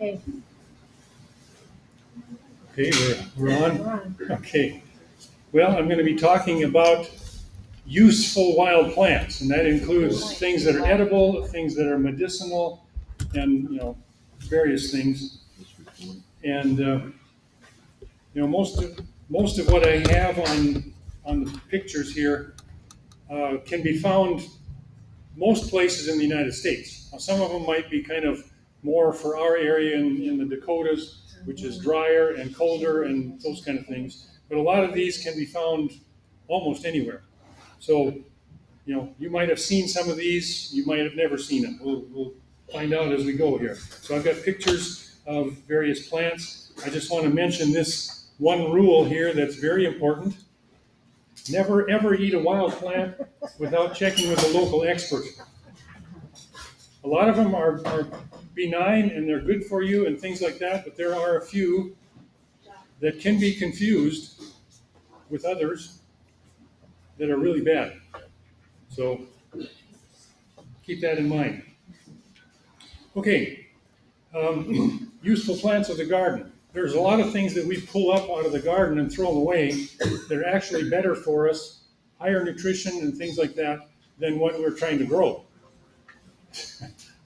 Okay. Okay, we're on. Okay. Well, I'm going to be talking about useful wild plants, and that includes things that are edible, things that are medicinal, and various things. And most of what I have on the pictures here can be found most places in the United States. Now, some of them might be kind of more for our area in the Dakotas, which is drier and colder and those kind of things. But a lot of these can be found almost anywhere. So, you might have seen some of these, you might have never seen them. We'll find out as we go here. So I've got pictures of various plants. I just want to mention this one rule here that's very important. Never ever eat a wild plant without checking with a local expert. A lot of them are benign and they're good for you and things like that, but there are a few that can be confused with others that are really bad. So keep that in mind. Okay, useful plants of the garden. There's a lot of things that we pull up out of the garden and throw them away that are actually better for us, higher nutrition and things like that than what we're trying to grow.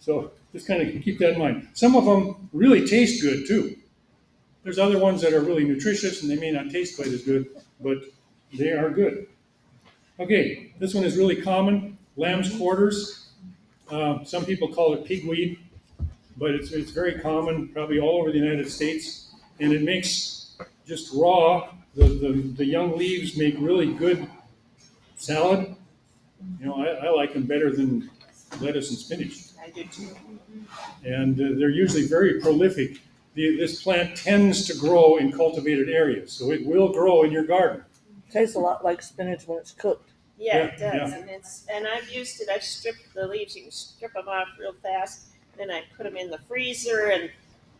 So just kind of keep that in mind. Some of them really taste good too. There's other ones that are really nutritious and they may not taste quite as good, but they are good. Okay, this one is really common, lamb's quarters. Some people call it pigweed, but it's very common, probably all over the United States, and it makes just raw. The young leaves make really good salad. I like them better than lettuce and spinach. I do too. And they're usually very prolific. This plant tends to grow in cultivated areas, so it will grow in your garden. Tastes a lot like spinach when it's cooked. Yeah, it does, Yeah. and I've used it. I've stripped the leaves. You can strip them off real fast. Then I put them in the freezer, and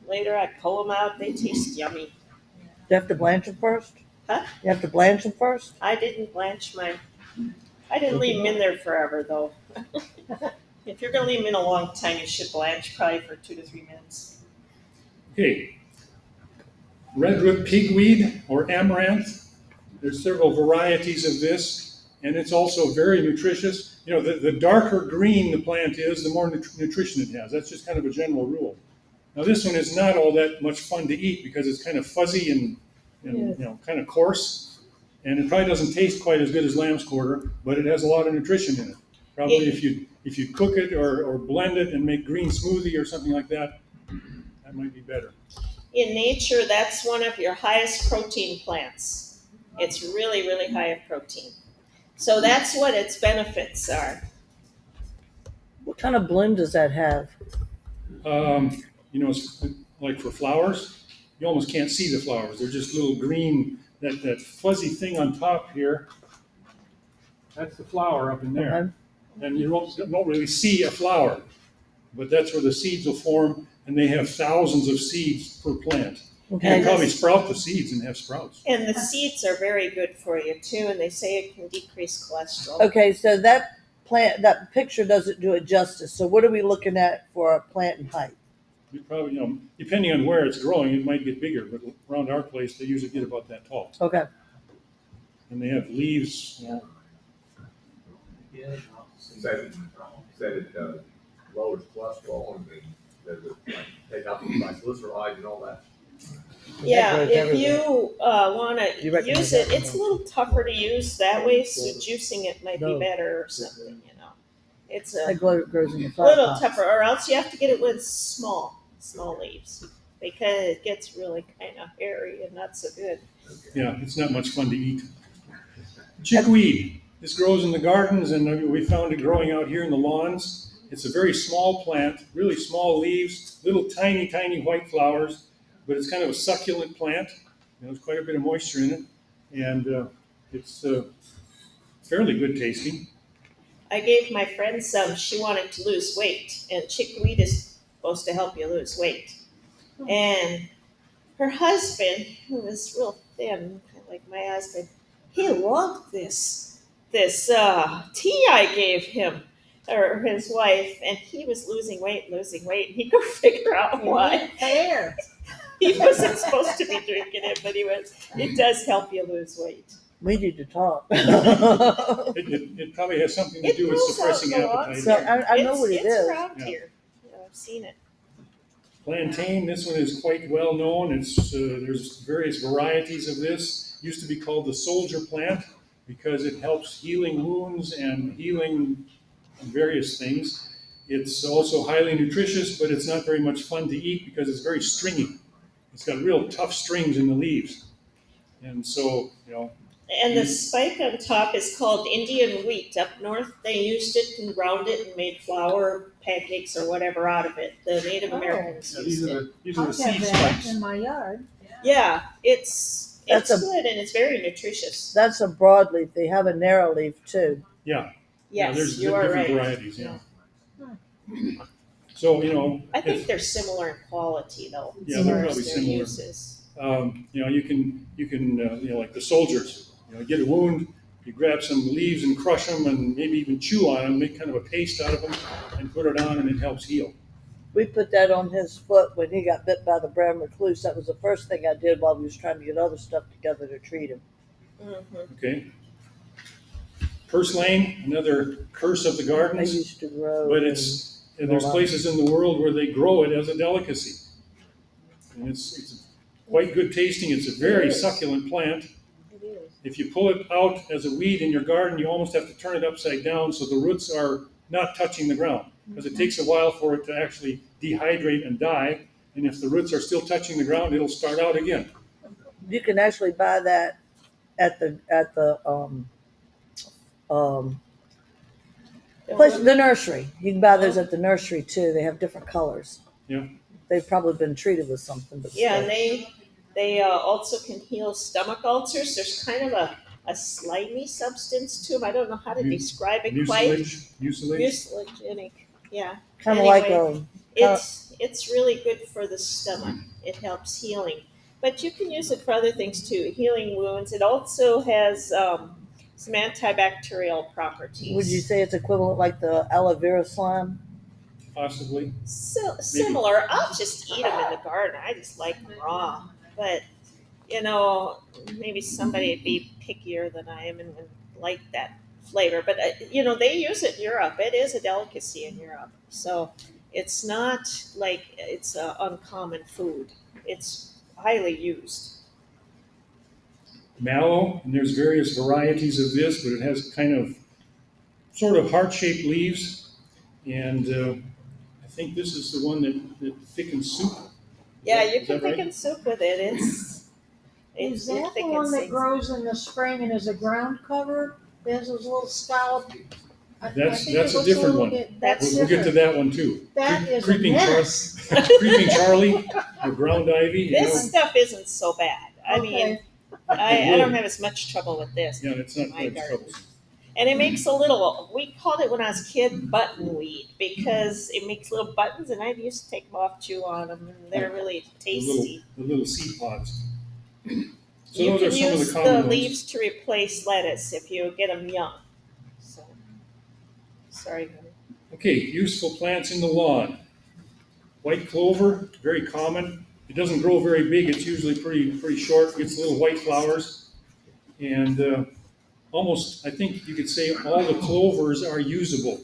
later I pull them out. They taste yummy. You have to blanch them first? Huh? You have to blanch them first? I didn't blanch mine. I didn't leave them in there forever though. If you're gonna leave them in a long time, you should blanch probably for 2 to 3 minutes. Okay. Redroot pigweed or amaranth. There's several varieties of this, and it's also very nutritious. The darker green the plant is, the more nutrition it has. That's just kind of a general rule. Now, this one is not all that much fun to eat because it's kind of fuzzy and kind of coarse, and it probably doesn't taste quite as good as lamb's quarter, but it has a lot of nutrition in it. Probably if you cook it or blend it and make green smoothie or something like that, that might be better. In nature, that's one of your highest protein plants. It's really, really high of protein. So that's what its benefits are. What kind of bloom does that have? It's like for flowers, you almost can't see the flowers. They're just little green, that fuzzy thing on top here. That's the flower up in there. Okay. And you don't really see a flower, but that's where the seeds will form, and they have thousands of seeds per plant. Okay. You can probably sprout the seeds and have sprouts. And the seeds are very good for you too, and they say it can decrease cholesterol. Okay, so that picture doesn't do it justice. So what are we looking at for a plant in height? You probably, depending on where it's growing, it might get bigger, but around our place, they usually get about that tall. Okay. And they have leaves. Said it lowers cholesterol and does it take out the triglycerides and all that. Yeah, That goes if everywhere. you want You to recommend use it, that? it's a little tougher to use that way, so juicing it might be No. better or something, It's a That grows in the little pot. tougher, or else you have to get it with small leaves because it gets really kind of hairy and not so good. Yeah, it's not much fun to eat. Chickweed. This grows in the gardens, and we found it growing out here in the lawns. It's a very small plant, really small leaves, little tiny, tiny white flowers, but it's kind of a succulent plant. There's quite a bit of moisture in it, and it's fairly good tasting. I gave my friend some. She wanted to lose weight, and chickweed is supposed to help you lose weight. And her husband, who was real thin, kind of like my husband, he loved this tea I gave him. or his wife, and he was losing weight, and he could figure out why. Fair. He wasn't supposed to be drinking it, but he was. It does help you lose weight. We need to talk. It probably has something to It do with grows out suppressing the lawns appetite. So I know what it it's is. around Yeah. here. I've seen it. Plantain, this one is quite well known. There's various varieties of this. Used to be called the soldier plant because it helps healing wounds and healing various things. It's also highly nutritious, but it's not very much fun to eat because it's very stringy. It's got real tough strings in the leaves. And so, And the spike on top is called Indian wheat. Up north, they used it and ground it and made flour, pancakes, or whatever out of it. The Native Oh. Americans these used are it. the I seed have that spikes. in my yard. Yeah, it's That's a- good and it's very nutritious. That's a broadleaf. They have a narrow leaf too. Yeah, Yes, there's you are different right. varieties. Yeah. So I think if, they're similar in quality, though. Yeah, as they're far probably as their similar. uses. you can like the soldiers. Get a wound, you grab some leaves and crush them, and maybe even chew on them, make kind of a paste out of them, and put it on, and it helps heal. We put that on his foot when he got bit by the brown recluse. That was the first thing I did while we was trying to get other stuff together to treat him. Mm-hmm. Okay. Purslane, another curse of the They gardens, used to grow. but there's places in the world where they grow it as a delicacy, and it's quite good tasting. It's a very succulent plant. It is. If you pull it out as a weed in your garden, you almost have to turn it upside down so the roots are not touching the ground, because it takes a while for it to actually dehydrate and die. And if the roots are still touching the ground, it'll start out again. You can actually buy that at the place, the nursery. You can buy those at the nursery too. They have different colors. Yeah. They've probably been treated with something, but Yeah, still. and they also can heal stomach ulcers. There's kind of a slimy substance to them. I don't know how to describe it quite. Mucilage. Mucilagenic. Yeah. Kind of Anyway, like it's really good for the stomach. It helps healing, but you can use it for other things too, healing wounds. It also has some antibacterial properties. would you say it's equivalent like the aloe vera slime? Possibly. So, similar? I'll just eat them in the garden. I just like them raw. But maybe somebody would be pickier than I am and would like that flavor. But they use it in Europe. It is a delicacy in Europe. So it's not like it's an uncommon food. It's highly used. Mallow, and there's various varieties of this, but it has kind of sort of heart-shaped leaves, and I think this is the one that thickens soup. Yeah, Is you that can right? thicken soup with it. It's Is it that the thickens one that things. grows in the spring and is a ground cover? There's those little scallop. I That's think it a looks different little one. bit- That's We'll get to different. that one too. That is a Creeping mess. Creeping Charlie, or ground ivy. This stuff isn't so bad. I mean, Okay. I don't have as much trouble with this. Yeah, it's not My quite garden. troublesome. And it makes a little, we called it when I was a kid buttonweed because it makes little buttons and I used to take them off, chew on them, and they're really tasty. The little seed pods. So You those can are some of use the the common ones. leaves to replace lettuce if you get them young. So, sorry, honey. Okay, useful plants in the lawn. White clover, very common. It doesn't grow very big. It's usually pretty short. Gets little white flowers, and almost, I think you could say all the clovers are usable.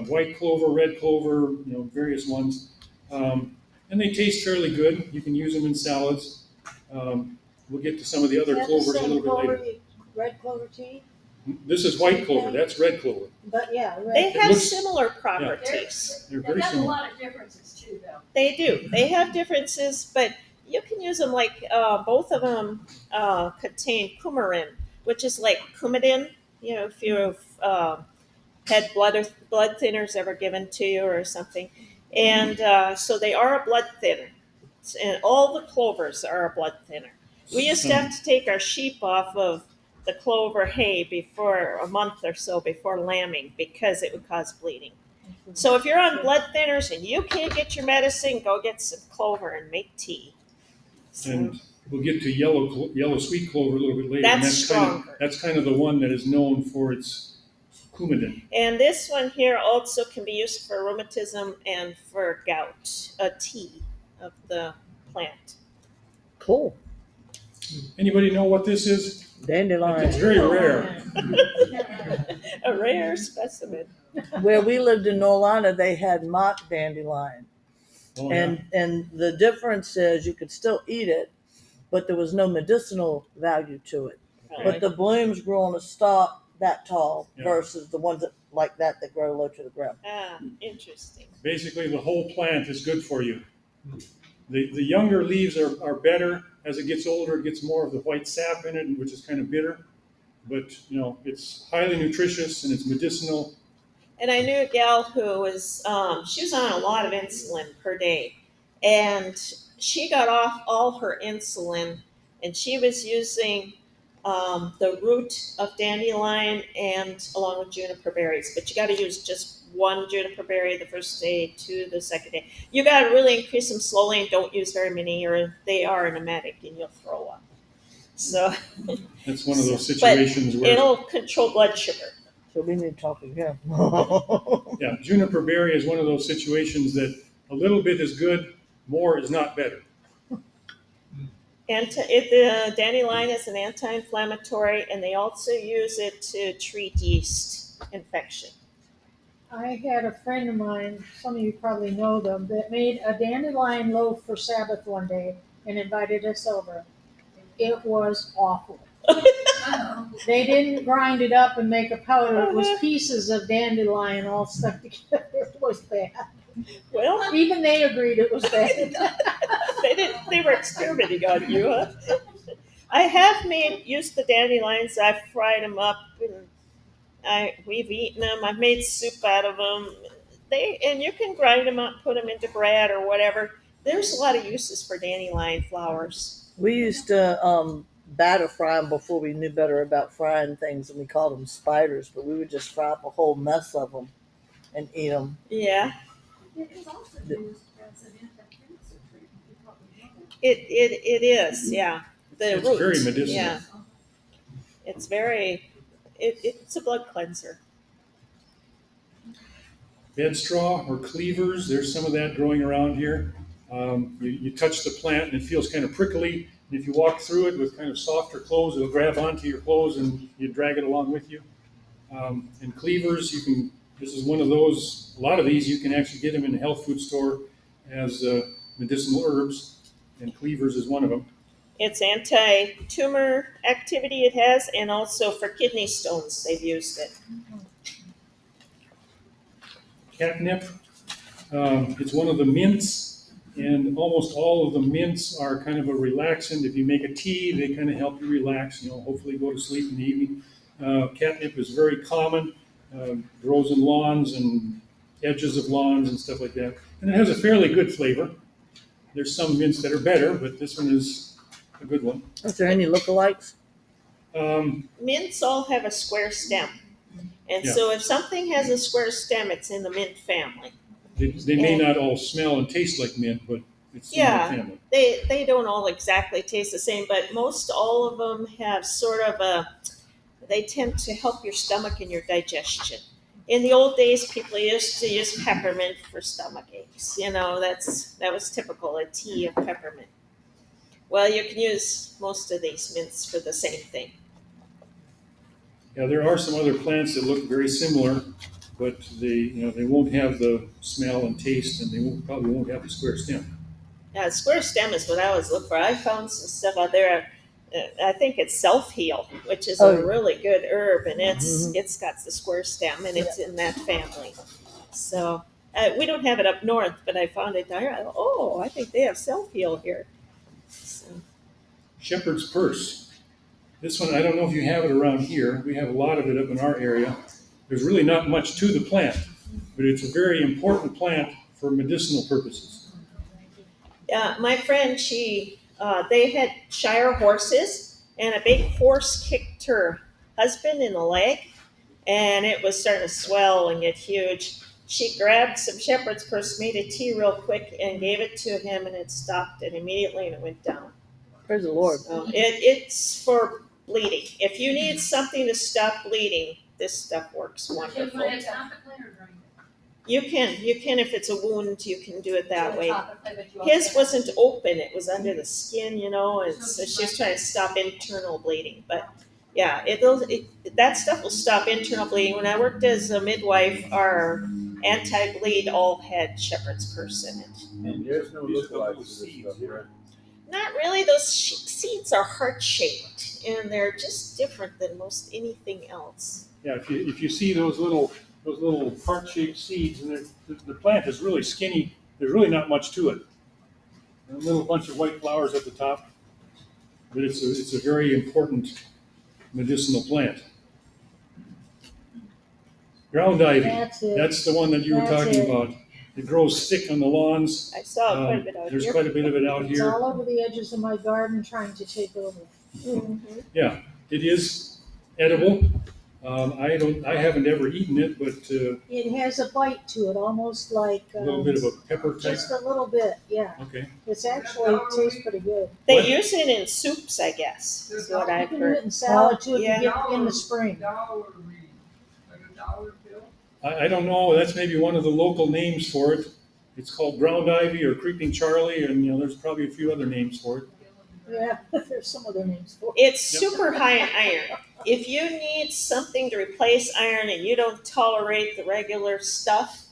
White clover, red clover, various ones, and they taste fairly good. You can use them in salads. We'll get to some of the other Is that the clovers a same little bit clover later. red clover tea? This is white clover. That's red clover. But yeah, They red. have looks- similar properties. They're They very have a similar. lot of differences too, though. They do. They have differences, but you can use them like both of them contain coumarin, which is like Coumadin. If you've had blood thinners ever given to you or something, and so they are a blood thinner, and all the clovers are a blood thinner. We used to have to take our sheep off of the clover hay before a month or so before lambing because it would cause bleeding. So if you're on blood thinners and you can't get your medicine, go get some clover and make tea. So, And we'll get to yellow sweet clover a little bit later. That's and stronger. that's kind of the one that is known for its Coumadin. And this one here also can be used for rheumatism and for gout, a tea of the plant. Cool. Anybody know what this is? It's Dandelion. very rare. A rare specimen. Where we lived in Norlina, they had mock dandelion. Oh, yeah. And the difference is you could still eat it, but there was no medicinal value to it. But the blooms grew on a stalk that tall Yeah. versus the ones that like that grow low to the ground. Ah, interesting. Basically, the whole plant is good for you. The younger leaves are better. As it gets older, it gets more of the white sap in it, which is kind of bitter. But, it's highly nutritious and it's medicinal. And I knew a gal who was, she was on a lot of insulin per day. And she got off all her insulin and she was using the root of dandelion and along with juniper berries. But you got to use just one juniper berry the first day, two the second day. You got to really increase them slowly and don't use very many or they are an emetic and you'll throw up. So That's one of those situations where, it'll control blood sugar. So we need to talk to him. yeah, juniper berry is one of those situations that a little bit is good, more is not better. The dandelion is an anti-inflammatory, and they also use it to treat yeast infection. I had a friend of mine, some of you probably know them, that made a dandelion loaf for Sabbath one day and invited us over. It was awful. They didn't grind it up and make a powder. It was pieces of dandelion all stuck together. It was bad. Well, Even they agreed it was bad. they were experimenting on you, huh? I have used the dandelions. I've fried them up, and we've eaten them. I've made soup out of them. And you can grind them up, put them into bread or whatever. There's a lot of uses for dandelion flowers. We used to batter fry them before we knew better about frying things, and we called them spiders. But we would just fry up a whole mess of them and eat them. Yeah, It is also used as an anti-cancer treatment. You probably know that. it is. Yeah, the It's root. very medicinal. Yeah, it's it's a blood cleanser. Bed straw or cleavers, there's some of that growing around here. You touch the plant and it feels kind of prickly. And if you walk through it with kind of softer clothes, it'll grab onto your clothes and you drag it along with you. And cleavers, this is one of those, a lot of these you can actually get them in a health food store as medicinal herbs, and cleavers is one of them. It's anti-tumor activity it has, and also for kidney stones they've used it. Catnip, it's one of the mints, and almost all of the mints are kind of a relaxant. If you make a tea, they kind of help you relax, hopefully go to sleep in the evening. Catnip is very common, grows in lawns and edges of lawns and stuff like that. And it has a fairly good flavor. There's some mints that are better, but this one is a good one. Is there any lookalikes? Mints all have a square stem. And Yeah. so if something has a square stem, it's in the mint family. They may not all smell and taste like mint, but it's in Yeah. the family. They don't all exactly taste the same, but most all of them have sort of they tend to help your stomach and your digestion. In the old days, people used to use peppermint for stomach aches. That was typical, a tea of peppermint. Well, you can use most of these mints for the same thing. Yeah, there are some other plants that look very similar, but they won't have the smell and taste, and they probably won't have the square stem. Yeah, square stem is what I always look for. I found some stuff out there. I think it's self-heal, which is a really good herb, and it's got the square stem, and it's in that family. So we don't have it up north, but I found it there. I think they have self-heal here. So, Shepherd's purse. This one, I don't know if you have it around here. We have a lot of it up in our area. There's really not much to the plant, but it's a very important plant for medicinal purposes. yeah, my friend, they had Shire horses, and a big horse kicked her husband in the leg, and it was starting to swell and get huge. She grabbed some shepherd's purse, made a tea real quick, and gave it to him, and it stopped it immediately, and it went down. Praise the Lord. So it's for bleeding. If you need something to stop bleeding, this stuff works So you wonderful. put it topically or drink it? You can if it's a wound, you can do it that Do it way. topically, but you also His have- wasn't open; it was under the skin, and so she was trying to stop internal bleeding. But yeah, that stuff will stop internal bleeding. When I worked as a midwife, our anti-bleed all had shepherd's purse in it. And there's no These are the lookalikes little to this seeds stuff, here. right? Not really. Those seeds are heart shaped, and they're just different than most anything else. Yeah, if you see those little heart-shaped seeds, and the plant is really skinny. There's really not much to it. A little bunch of white flowers at the top, but it's a very important medicinal plant. Ground ivy. That's it. That's the one that you were That's talking it. about. It grows thick on the lawns. I saw quite a bit out There's here. quite a bit of it out It's here. all over the edges of my garden trying to take over. Mhm. Yeah, it is edible. I haven't ever eaten it, but It has a bite to it, almost like a little bit of a pepper type. just a little bit. Yeah, Okay. it's actually tastes pretty good. They What? use it in soups, I guess. Is what You I've can do it heard. in salad too if Yeah. you get in the spring. I don't know. That's maybe one of the local names for it. It's called ground ivy or creeping Charlie, and there's probably a few other names for it. Yeah, there's some other names for it. It's Yep. super high in iron. If you need something to replace iron and you don't tolerate the regular stuff,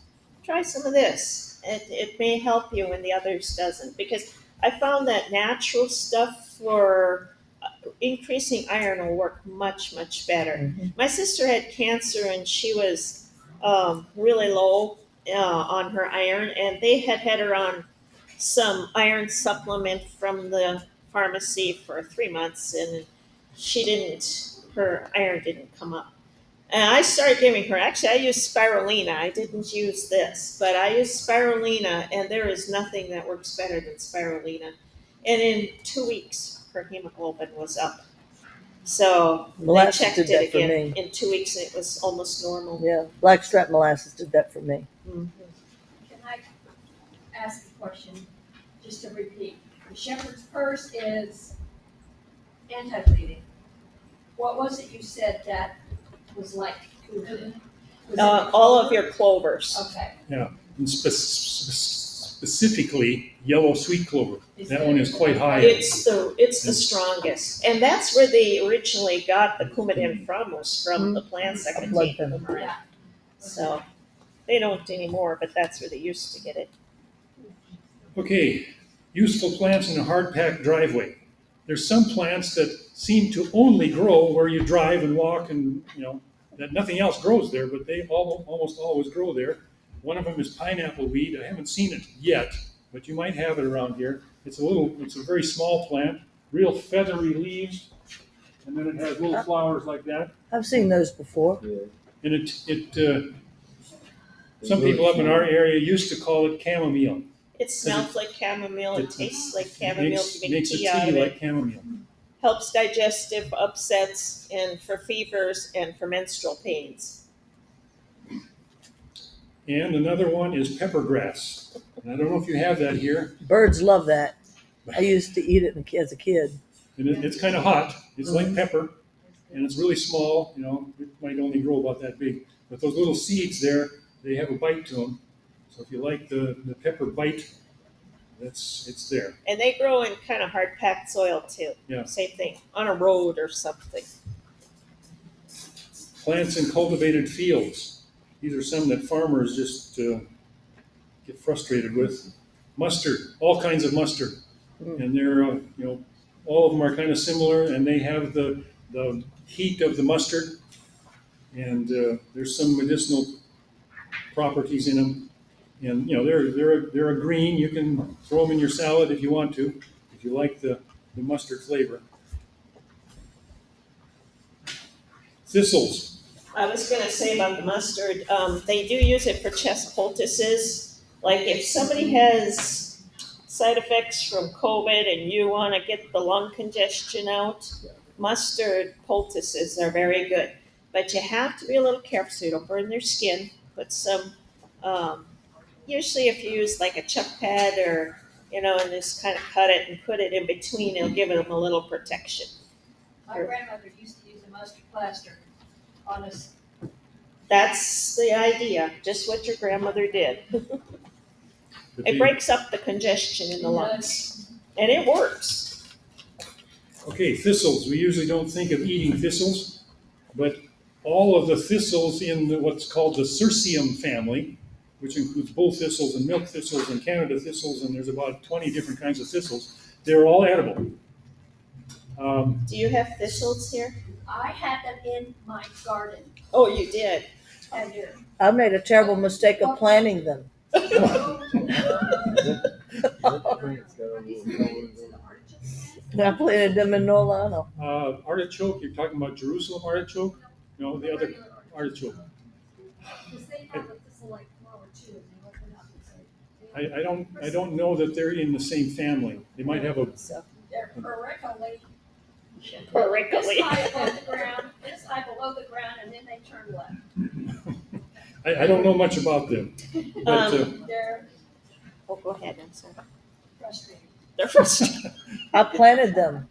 try some of this. It may help you when the others doesn't. Because I found that natural stuff for increasing iron will work much, much better. Mhm. My sister had cancer and she was really low on her iron, and they had her on some iron supplement from the pharmacy for 3 months, and her iron didn't come up. And I started giving her, actually, I used spirulina. I didn't use this, but I used spirulina, and there is nothing that works better than spirulina. And in 2 weeks, her hemoglobin was up. So they Molasses checked did it that for again me. in 2 weeks, and it was almost normal. Yeah, blackstrap molasses did that for me. Mhm. Can I ask a question, just to repeat? The shepherd's purse is anti-bleeding. What was it you said that was like? Was it All of your clovers. Okay. And specifically, yellow sweet clover. That one is quite high. It's the strongest, and that's where they originally got the Coumadin from, was from the plants that A contain blood thinner. coumarin. Yeah. So they don't anymore, but that's where they used to get it. Okay, useful plants in a hard-packed driveway. There's some plants that seem to only grow where you drive and walk, and that nothing else grows there, but they almost always grow there. One of them is pineapple weed. I haven't seen it yet, but you might have it around here. It's a very small plant, real feathery leaves, and then it has little flowers like that. I've seen those before. And some people up in our area used to call it chamomile. It smells like chamomile. It tastes like chamomile. Makes You make a tea out of tea it. like chamomile. Helps digestive upsets and for fevers and for menstrual pains. And another one is peppergrass. And I don't know if you have that here. Birds love that. I used to eat it as a kid. And it's kind of hot. It's like Mhm. pepper, and it's really small. It might only grow about that big. But those little seeds there, they have a bite to them. So if you like the pepper bite, it's there. And they grow in kind of hard packed soil too. Yeah. Same thing, on a road or something. Plants in cultivated fields. These are some that farmers just get frustrated with. Mustard, all kinds of mustard. And they're, all of them are kind of similar, and they have the heat of the mustard, and there's some medicinal properties in them. And they're a green. You can throw them in your salad if you want to, if you like the mustard flavor. Thistles. I was going to say about the mustard, they do use it for chest poultices. Like if somebody has side effects from COVID and you want to get the lung congestion out, mustard poultices are very good. But you have to be a little careful so you don't burn their skin. Put some, usually if you use like a chuck pad or, and just kind of cut it and put it in between, it'll give them a little protection. My grandmother used to use a mustard plaster on That's the idea, just what your grandmother did. But It they- breaks up the congestion in the lungs, and it works. Okay, thistles. We usually don't think of eating thistles, but all of the thistles in what's called the Cirsium family, which includes bull thistles and milk thistles and Canada thistles, and there's about 20 different kinds of thistles, they're all edible. Do you have thistles here? I had them in my garden. Oh, you did. I do. I made a terrible mistake of planting them. I planted them in Nolano. Artichoke, you're talking about Jerusalem artichoke? No, the other artichoke. Because they have a thistle-like flower too, and they open up and say. I don't know that they're in the same family. They might have a, So, They're perically. perically. This high above the ground, this high below the ground, and then they turn left. I don't know much about them. But They're Oh, go ahead, I'm sorry. frustrating. They're frustrating. I planted them,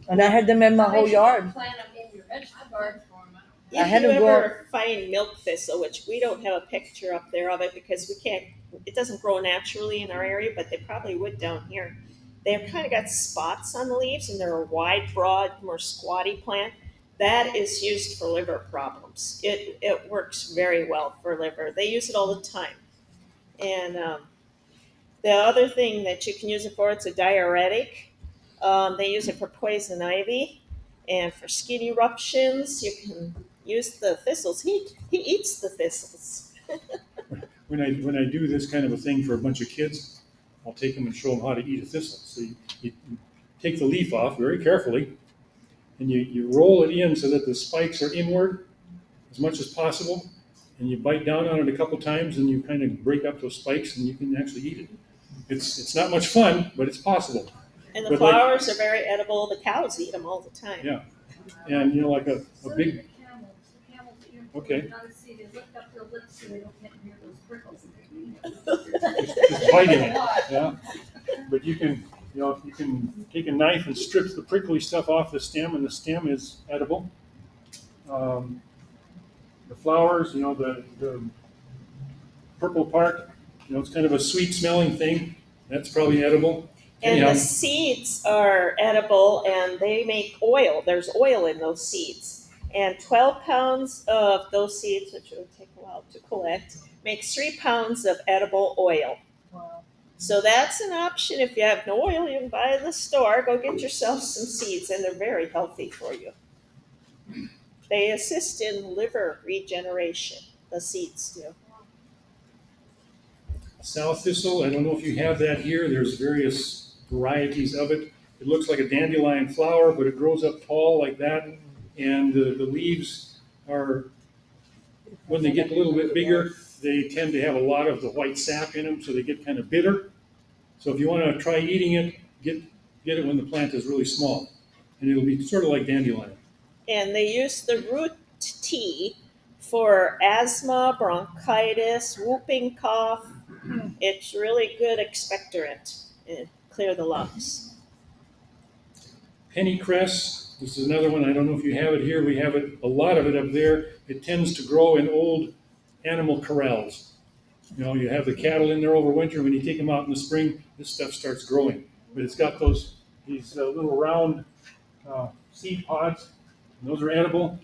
and I had them in my whole yard. Plant them in your vegetable garden. I had If to you go- ever find milk thistle, which we don't have a picture up there of it because we can't, it doesn't grow naturally in our area, but they probably would down here. They've kind of got spots on the leaves and they're a wide, broad, more squatty plant. That is used for liver problems. It works very well for liver. They use it all the time. And the other thing that you can use it for, it's a diuretic. They use it for poison ivy and for skin eruptions. You can use the thistles. He eats the thistles. when I do this kind of a thing for a bunch of kids, I'll take them and show them how to eat a thistle. So you take the leaf off very carefully, and you roll it in so that the spikes are inward as much as possible, and you bite down on it a couple times, and you kind of break up those spikes, and you can actually eat it. It's not much fun, but it's possible. And the But like- flowers are very edible. The cows eat them all the time. Yeah. And like a So do big, the camels. The camels eat them. Okay. You gotta see, they lift up their lips so they don't get near those prickles. just biting it, yeah. But you can take a knife and strip the prickly stuff off the stem, and the stem is edible. The flowers, the purple part, it's kind of a sweet smelling thing. That's probably edible. And Anyhow. the seeds are edible and they make oil. There's oil in those seeds. And 12 pounds of those seeds, which would take a while to collect, makes 3 pounds of edible oil. Wow. So that's an option. If you have no oil, you can buy it in the store. Go get yourself some seeds, and they're very healthy for you. They assist in liver regeneration, the seeds do. Sow thistle, I don't know if you have that here. There's various varieties of it. It looks like a dandelion flower, but it grows up tall like that. And the leaves are, when they get a little bit bigger, they tend to have a lot of the white sap in them, so they get kind of bitter. So if you want to try eating it, get it when the plant is really small. And it'll be sort of like dandelion. And they use the root tea for asthma, bronchitis, whooping cough. It's really good expectorant and clear the lungs. Pennycress, this is another one. I don't know if you have it here. We have it, a lot of it up there. It tends to grow in old animal corrals. You have the cattle in there over winter. When you take them out in the spring, this stuff starts growing. But it's got these little round seed pods. And those are edible.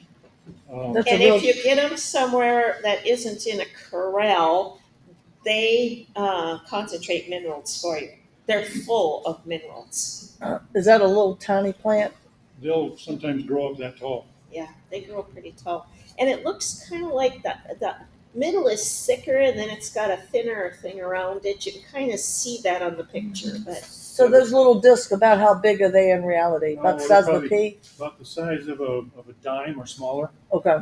That's And a real, if you get them somewhere that isn't in a corral, they concentrate minerals for you. They're full of minerals. is that a little tiny plant? They'll sometimes grow up that tall. Yeah, they grow pretty tall. And it looks kind of like the middle is thicker and then it's got a thinner thing around it. You can kind of see that on the picture. But So those little discs, about how big are they in reality? About the Oh, size they're of a pea? About the size of a dime or smaller. Okay.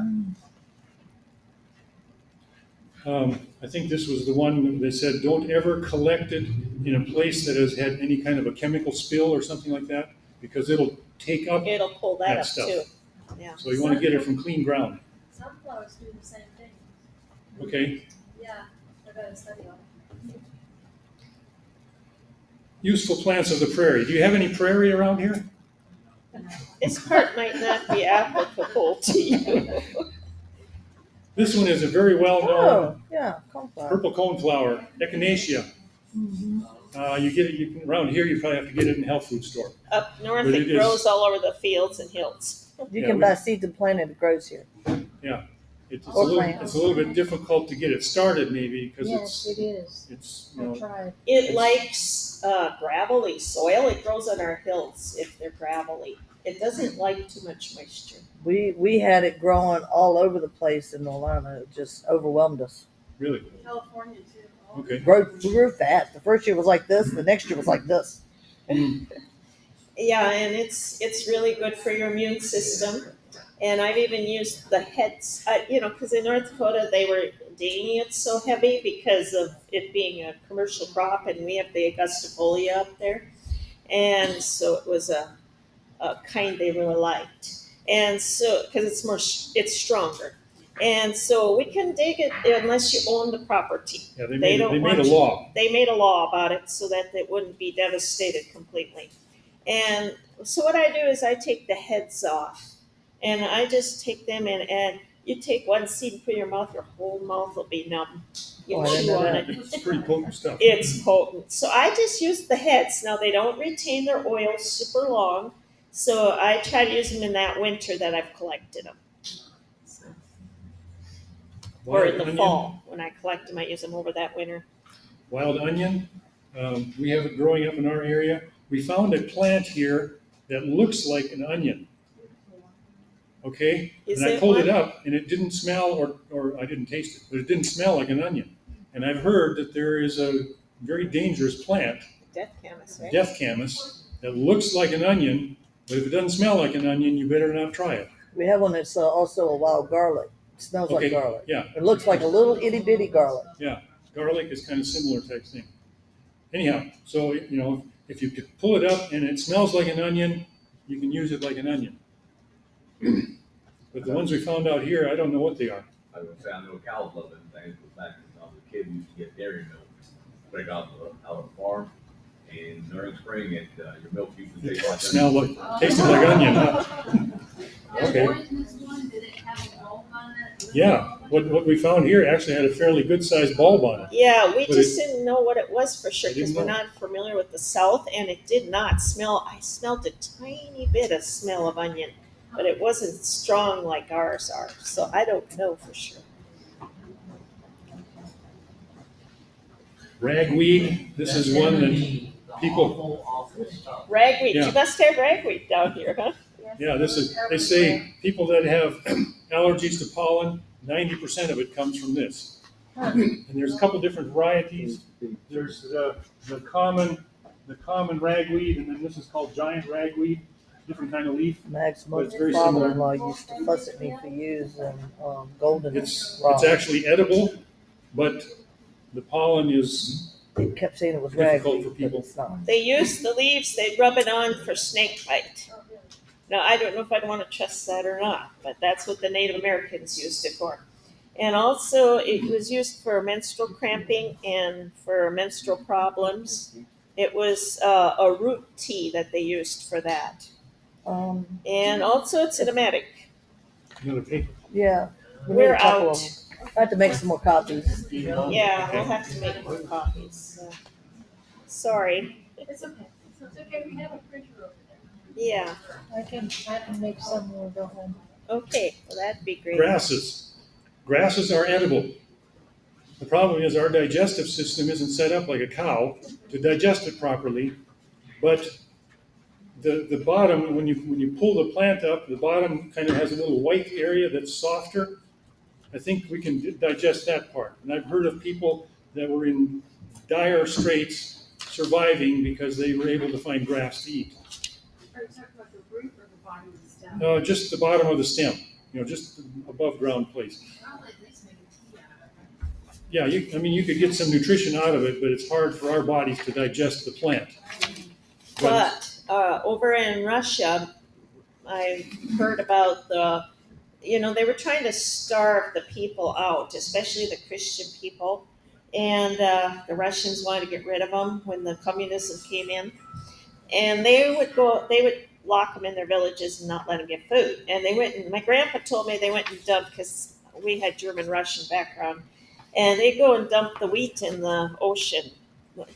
I think this was the one that they said, don't ever collect it in a place that has had any kind of a chemical spill or something like that, because it'll take up. it'll pull that That up stuff. too. Yeah. So you want to get it from clean ground. Sunflowers do the same thing. Okay. Yeah, I got a study on it. Useful plants of the prairie. Do you have any prairie around here? This part might not be applicable to you. This one is a very Oh, well-known yeah, coneflower. purple coneflower, echinacea. Mm-hmm. You get it. You can around here. You probably have to get it in a health food store. Up north, But it it is- grows all over the fields and hills. You Yeah, can we- buy seeds and plant it. It grows here. Or It's a little bit difficult to get it started, maybe because Yes, it is. it's I tried. It likes gravelly soil. It grows on our hills if they're gravelly. It doesn't like too much moisture. We had it growing all over the place in Norlina. It just overwhelmed us. really California too. okay. Grew fast. The first year was like this. The next year was like this. Yeah, and it's really good for your immune system. And I've even used the heads, because in North Dakota they were digging it so heavy because of it being a commercial crop, and we have the Augustifolia up there, and so it was a kind they really liked, and so because it's stronger, and so we can dig it unless you own the property. Yeah, They they don't made want a you- law. They made a law about it so that it wouldn't be devastated completely. And so what I do is I take the heads off, and I just take them and you take one seed and put in your mouth, your whole mouth will be numb. You Oh, I didn't chew know on that. it. It's pretty potent stuff. It's potent. So I just use the heads. Now they don't retain their oil super long, so I try to use them in that winter that I've collected them, or in the Wild fall when I collect them. I use them over that winter. Wild onion. We have it growing up in our area. We found a plant here that looks like an onion. Okay, Is and I it pulled one? it up, and it didn't smell, or I didn't taste it, but it didn't smell like an onion. And I've heard that there is a very dangerous plant, Death camas, right? death camas, that looks like an onion, but if it doesn't smell like an onion, you better not try it. We have one that's also a wild garlic. It smells Okay, like garlic. yeah. It looks like a little itty bitty garlic. Garlic is kind of similar type thing. Anyhow, so if you could pull it up and it smells like an onion, you can use it like an onion. But the ones we found out here, I don't know what they are. I was gonna say, I know cows love them things, but back when I was a kid, we used to get dairy milk, bring out of the farm, and during spring, your milk used to taste like. Smell like, tasted like onion, huh? Okay. Poisonous one, did it have a bulb on it? Yeah, what we found here actually had a fairly good sized bulb on it. Yeah, we But just didn't know what it was for sure I didn't because we're know. not familiar with the South, and it did not smell. I smelled a tiny bit of smell of onion, but it wasn't strong like ours are. So I don't know for sure. Ragweed, this is one that people, Ragweed, Yeah. you must have ragweed down here, huh? yeah, they say people that have allergies to pollen, 90% of it comes from this. And there's a couple different varieties. There's the common ragweed, and then this is called giant ragweed, different kind of leaf. Mag's But it's mother very father-in-law used to fuss at me for using golden It's rod. actually edible, but the pollen is, They kept saying it was difficult ragweed, for but people. it's not. They use the leaves, they rub it on for snake bite. Now, I don't know if I'd want to trust that or not, but that's what the Native Americans used it for. And also, it was used for menstrual cramping and for menstrual problems. It was a root tea that they used for that. And also, it's an emetic. another paper. Yeah. We need We're a couple out. of them. I have to make some more copies. Yeah, we'll have to make more copies. Sorry. It's okay, it's okay, we have a printer over there. Yeah, I can make some when we go home. okay, well, that'd be great. Grasses. Grasses are edible. The problem is our digestive system isn't set up like a cow to digest it properly. But the bottom, when you pull the plant up, the bottom kind of has a little white area that's softer. I think we can digest that part. And I've heard of people that were in dire straits surviving because they were able to find grass to eat. Are you talking about the root or the bottom of the stem? Just the bottom of the stem, just above ground place. Probably at least make a tea out of it. Yeah, you could get some nutrition out of it, but it's hard for our bodies to digest the plant. But over in Russia, I heard about they were trying to starve the people out, especially the Christian people. And the Russians wanted to get rid of them when the communism came in. And they would lock them in their villages and not let them get food. And my grandpa told me they went and dug, because we had German Russian background, and they go and dump the wheat in the ocean,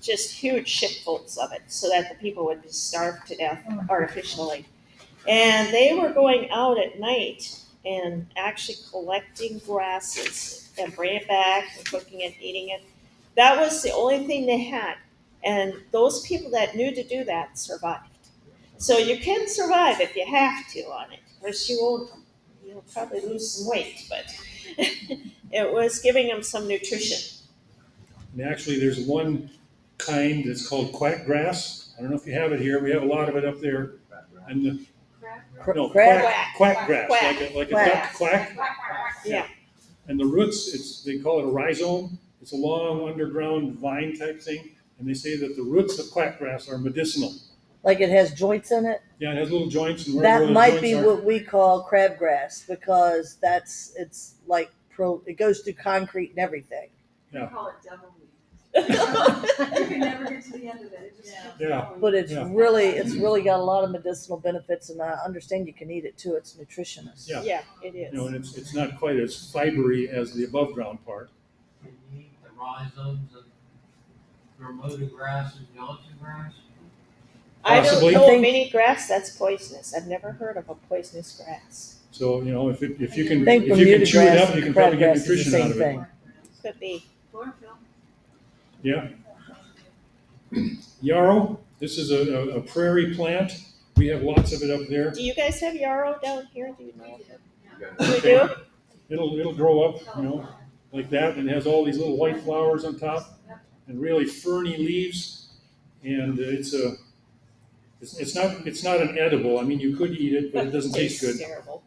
just huge shipfuls of it, so that the people would be starved to death artificially. And they were going out at night and actually collecting grasses and bringing it back and cooking it, eating it. That was the only thing they had. And those people that knew to do that survived. So you can survive if you have to on it. Of course, you'll probably lose some weight, but it was giving them some nutrition. And actually, there's one kind that's called quack grass. I don't know if you have it here. We have a lot of it up there. And the, no, Crab- quack grass, Quack. like a Quack. duck quack. Yeah. And the roots, they call it a rhizome. It's a long underground vine type thing. And they say that the roots of quack grass are medicinal. Like it has joints in it. Yeah, it has little joints, and wherever That those might joints be are, what we call crabgrass because it's like it goes through concrete and everything. Yeah. We call it devil weed. You can never get to the end of it. It just keeps Yeah. going. But it's Yeah. really got a lot of medicinal benefits, and I understand you can eat it too. It's nutritious. Yeah. Yeah, it is. You know, and it's not quite as fibery as the above ground part. Can you eat the rhizomes of Bermuda grass and Johnson grass? I don't Possibly. know I of think- any grass that's poisonous. I've never heard of a poisonous grass. So, you know, if you I can think if you Bermuda can chew it grass up, you can and probably get crabgrass is the nutrition same out of it. thing. Could be. Chlorophyll. Yeah. Yarrow, this is a prairie plant. We have lots of it up there. Do you guys have yarrow down here? Do you know? You got- We do? It'll grow up, you know, like that, and it has all these little white flowers on top, and really ferny leaves. And it's not an edible. I mean, you could eat it, but it doesn't taste good. Tastes terrible.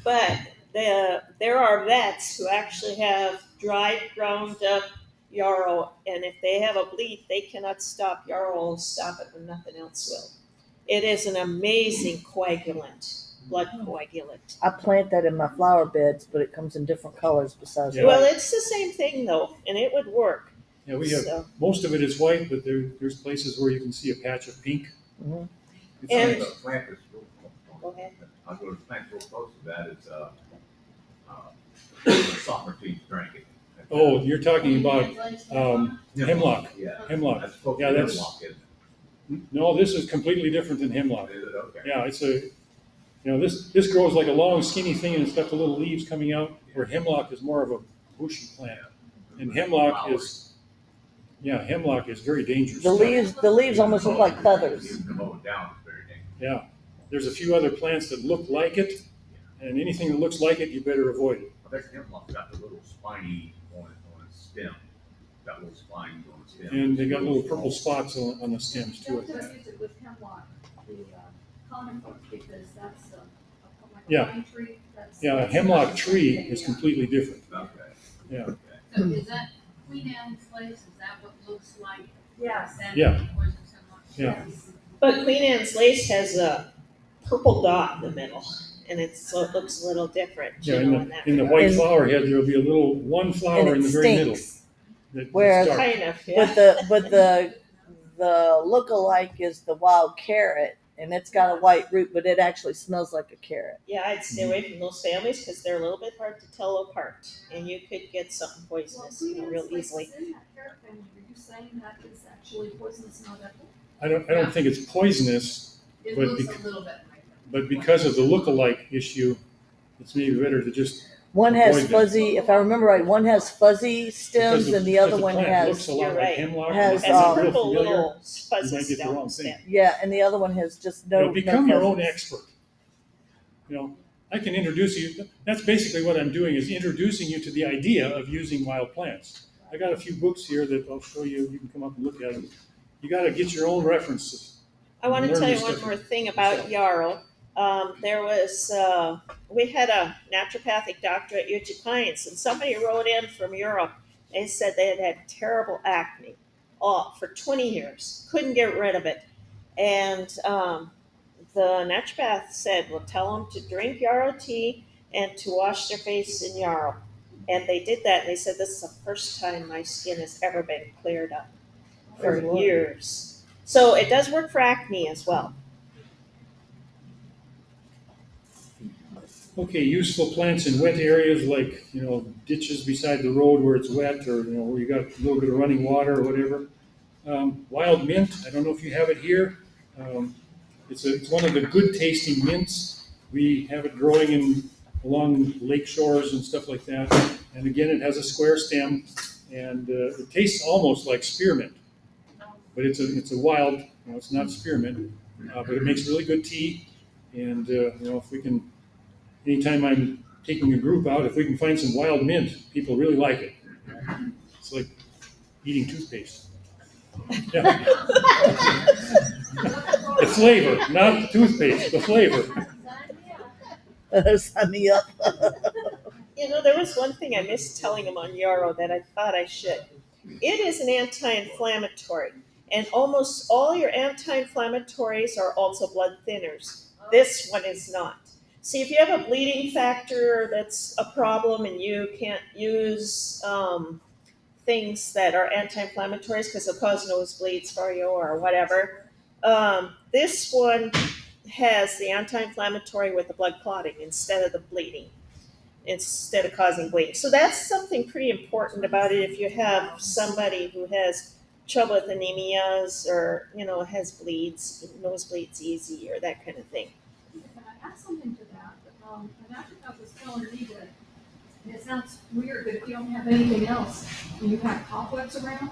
But there are vets who actually have dried, ground up yarrow, and if they have a bleed, they cannot stop yarrow and stop it when nothing else will. It is an amazing coagulant, blood coagulant. I plant that in my flower beds, but it comes in different colors besides. Yeah. Well, it's the same thing though, and it would work. Yeah, we have So, most of it is white, but there's places where you can see a patch of pink. Mhm. It's And- nice. The plant that's real Go ahead. I'll go to the plant real close to that. It's Socrates drinking. Oh, you're talking about hemlock. Yeah. Hemlock. That's supposed to Yeah, be that's- hemlock, isn't No, this is completely different than hemlock. it? Is it? Okay. Yeah, this grows like a long skinny thing and it's got the little leaves coming out, where hemlock is more of a bushy plant. And hemlock is very dangerous. The leaves almost look like feathers. Even to mow it down is very dangerous. Yeah, there's a few other plants that look like it, and anything that looks like it, you better avoid it. I bet hemlock's got the little spiny on its stem. Got little spines on its stem. And they got little purple spots on the stems Don't too. use it with hemlock, the common oak, because that's like a Yeah. pine tree. Yeah, a hemlock tree is completely different. Okay. Yeah. Okay. So is that Queen Anne's lace, is that what looks like? Yes. that Yeah. poisonous hemlock? Yeah. But Queen Anne's lace has a purple dot in the middle, and so it looks a little different. Yeah, You know, in that in the regard. white flower head, there'll be one flower And in it the very middle. stinks. That's Whereas- dark. Kind of, yeah. But the look-alike is the wild carrot, and it's got a white root, but it actually smells like a carrot. Yeah, I'd stay away from those families because they're a little bit hard to tell apart, and you could get something Well, poisonous, Queen real Anne's lace easily. is in that carrot family. Are you saying that is actually poisonous, not edible? I don't think it's poisonous, It But looks bec- a little bit like that. but because of the look-alike issue, it's maybe better to just One has Avoid them. fuzzy, if I remember right, one has fuzzy because stems, the, and the because other the one plant looks has a lot You're like right. hemlock. Has, and Has it's a real purple familiar. little You fuzzy might get the wrong stem. thing. yeah, and the other one has just no. Become no your own fuzzies. expert. You know, I can introduce you. That's basically what I'm doing, is introducing you to the idea of using wild plants. I got a few books here that I'll show you. You can come up and look at them. You got to get your own references. I want to Learn tell you this one stuff more thing about yarrow. We had a naturopathic doctor at UT Clients, and somebody wrote in from Europe. They said they had had terrible acne for 20 years, couldn't get rid of it. And the naturopath said, well, tell them to drink yarrow tea and to wash their face in yarrow. And they did that, and they said, this is the first time my skin has ever been cleared up for Praise the Lord. years. So it does work for acne as well. Okay, useful plants in wet areas like, ditches beside the road where it's wet, or, where you got a little bit of running water or whatever. Wild mint, I don't know if you have it here. It's one of the good tasting mints. We have it growing along lake shores and stuff like that. And again, it has a square stem, and it tastes almost like spearmint. But it's a wild, it's not spearmint, but it makes really good tea. And if we can, anytime I'm taking a group out, if we can find some wild mint, people really like it. It's like eating toothpaste. Yeah. The flavor, not the toothpaste, the flavor. Sign me up. There was one thing I missed telling him on yarrow that I thought I should. It is an anti-inflammatory, and almost all your anti-inflammatories are also blood thinners. This one is not. See, if you have a bleeding factor that's a problem and you can't use things that are anti-inflammatories because they'll cause nosebleeds for you or whatever, this one has the anti-inflammatory with the blood clotting instead of the bleeding, instead of causing bleeding. So that's something pretty important about it if you have somebody who has trouble with anemias or, has bleeds, nosebleeds easy or that kind of thing. Can I add something to that? The naturopath was telling me that, and it sounds weird, but if you don't have anything else, and you have cobwebs around,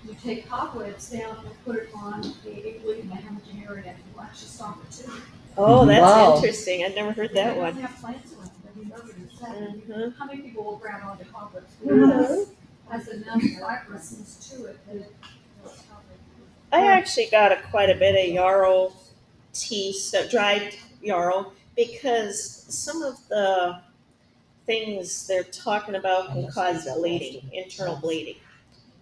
you take cobwebs down and put it on a bleeding a hemorrhaging area, and you actually stop it too. Oh, that's Wow. interesting. I've never heard that You one. don't have plants around, but you know that Mhm. how many people will grab onto cobwebs? Mhm. It has enough vibrancy to it that it'll stop it. I actually got quite a bit of yarrow tea, so dried yarrow, because some of the things they're talking about can cause bleeding, internal bleeding,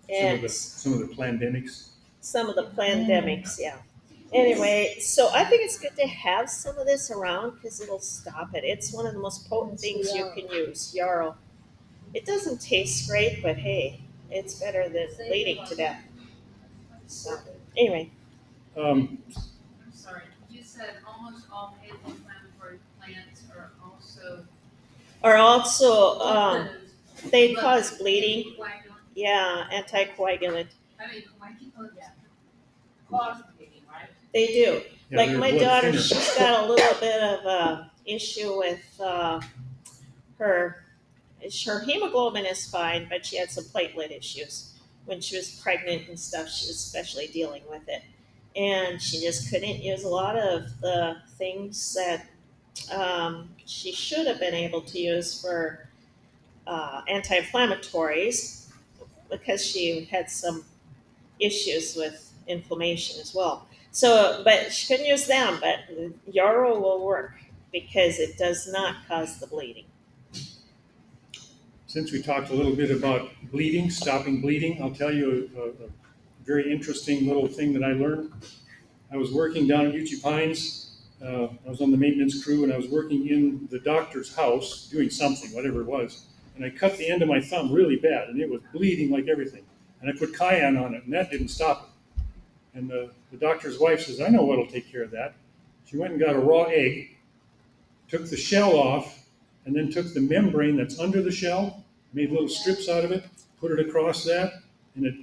and Some of the pandemics. some of the pandemics, yeah. Anyway, so I think it's good to have some of this around because it'll stop it. It's one of the most potent things you can use, yarrow. It doesn't taste great, but hey, it's better than bleeding to death. So, anyway, Um, I'm sorry, you said almost all anti-inflammatory plants are also they cause bleeding. coagulant. Yeah, anticoagulant. I mean, coagulant. Cause bleeding, right? They do. yeah, Like they're my blood daughter, thinner. she's got a little bit of a issue with her. Her hemoglobin is fine, but she had some platelet issues when she was pregnant and stuff. She was especially dealing with it, and she just couldn't use a lot of the things that she should have been able to use for anti-inflammatories because she had some issues with inflammation as well. So, but she couldn't use them, but yarrow will work because it does not cause the bleeding. Since we talked a little bit about bleeding, stopping bleeding, I'll tell you a very interesting little thing that I learned. I was working down at Uchee Pines. I was on the maintenance crew, and I was working in the doctor's house doing something, whatever it was. And I cut the end of my thumb really bad, and it was bleeding like everything. And I put cayenne on it, and that didn't stop it. And the doctor's wife says, I know what'll take care of that. She went and got a raw egg, took the shell off, and then took the membrane that's under the shell, made little strips out of it, put it across that, and it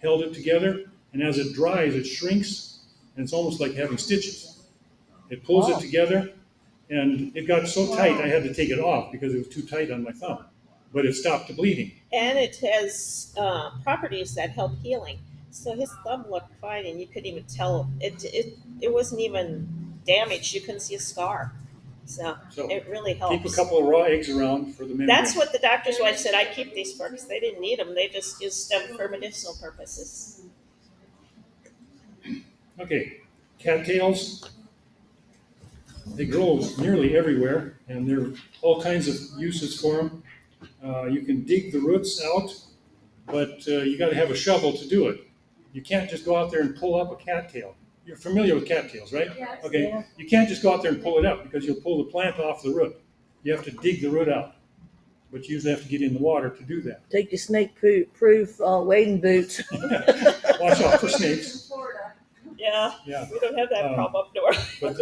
held it together. And as it dries, it shrinks, and it's almost like having stitches. It pulls it together, and it got so tight I had to take it off because it was too tight on my thumb. But it stopped the bleeding. And it has properties that help healing. So his thumb looked fine, and you couldn't even tell it wasn't even damaged. You couldn't see a scar. So it really helps. Keep a couple of raw eggs around for the membrane. That's what the doctor's wife said. I keep these for because they didn't need them. They just used them for medicinal purposes. Okay, cattails. They grow nearly everywhere, and there are all kinds of uses for them. You can dig the roots out, but you got to have a shovel to do it. You can't just go out there and pull up a cattail. You're familiar with cattails, right? Yes. Okay, Yeah. you can't just go out there and pull it up because you'll pull the plant off the root. You have to dig the root out, but you usually have to get in the water to do that. Take your snake-proof wading boots. Watch out for snakes. Florida. Yeah, Yeah, we don't have that problem up north. but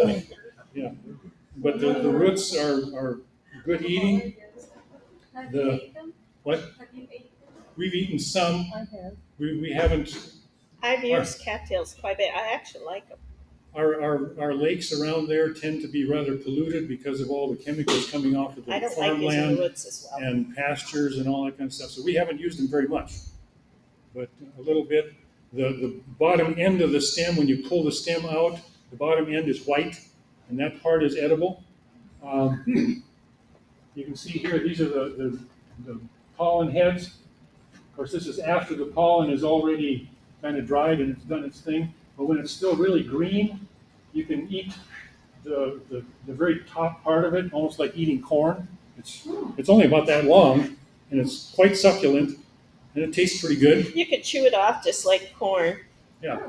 the roots are good eating. Have The- you ate them? What? Have you ate them? We've eaten some. I have. We haven't. I've used cattails quite a bit. I actually like them. Our lakes around there tend to be rather polluted because of all the chemicals coming off of the I don't like using the farmland roots as well. and pastures and all that kind of stuff. So we haven't used them very much, but a little bit. The bottom end of the stem, when you pull the stem out, the bottom end is white, and that part is edible. You can see here, these are the pollen heads. Of course, this is after the pollen is already kind of dried and it's done its thing. But when it's still really green, you can eat the very top part of it, almost like eating corn. It's only about that long, and it's quite succulent, and it tastes pretty good. You could chew it off just like corn. Yeah.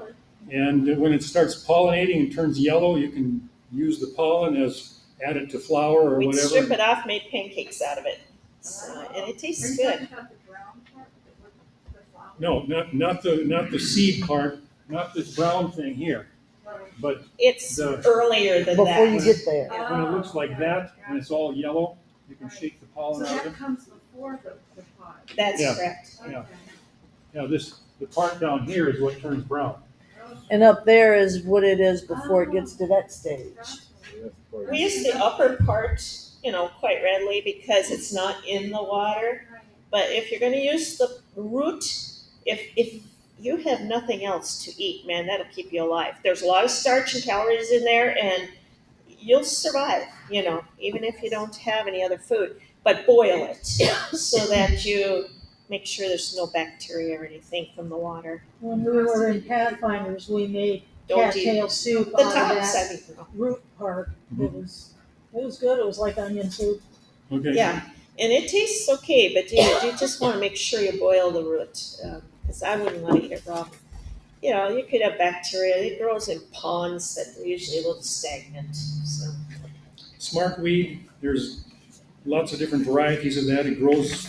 And when it starts pollinating and turns yellow, you can use the pollen as added to flour or We'd whatever. strip it off, made pancakes out of it. So, and it Are tastes you good. talking about the brown part, the flower? No, not the seed part, not this brown thing here, but It's The- earlier than Before that. you get there. when it looks like that, when it's all yellow, you can shake the So pollen out of that it. comes before the pod? That's Yeah. correct. Yeah. Okay. Now the part down here is what turns brown. And up there is what it is before it gets to that stage. We use the upper part, quite readily because it's not in the water. Right. But if you're going to use the root, if you have nothing else to eat, man, that'll keep you alive. There's a lot of starch and calories in there, and you'll survive, even if you don't have any other food. But boil it so that you make sure there's no bacteria or anything from the water. When we were in Pathfinders, we made Don't eat cattail soup the out of tops. that I mean, root part. It was good. It was like onion soup. Okay. yeah, and it tastes okay, but you just want to make sure you boil the root because I wouldn't want to eat it raw. You could have bacteria. It grows in ponds that are usually a little stagnant. So. Smartweed, there's lots of different varieties of that. It grows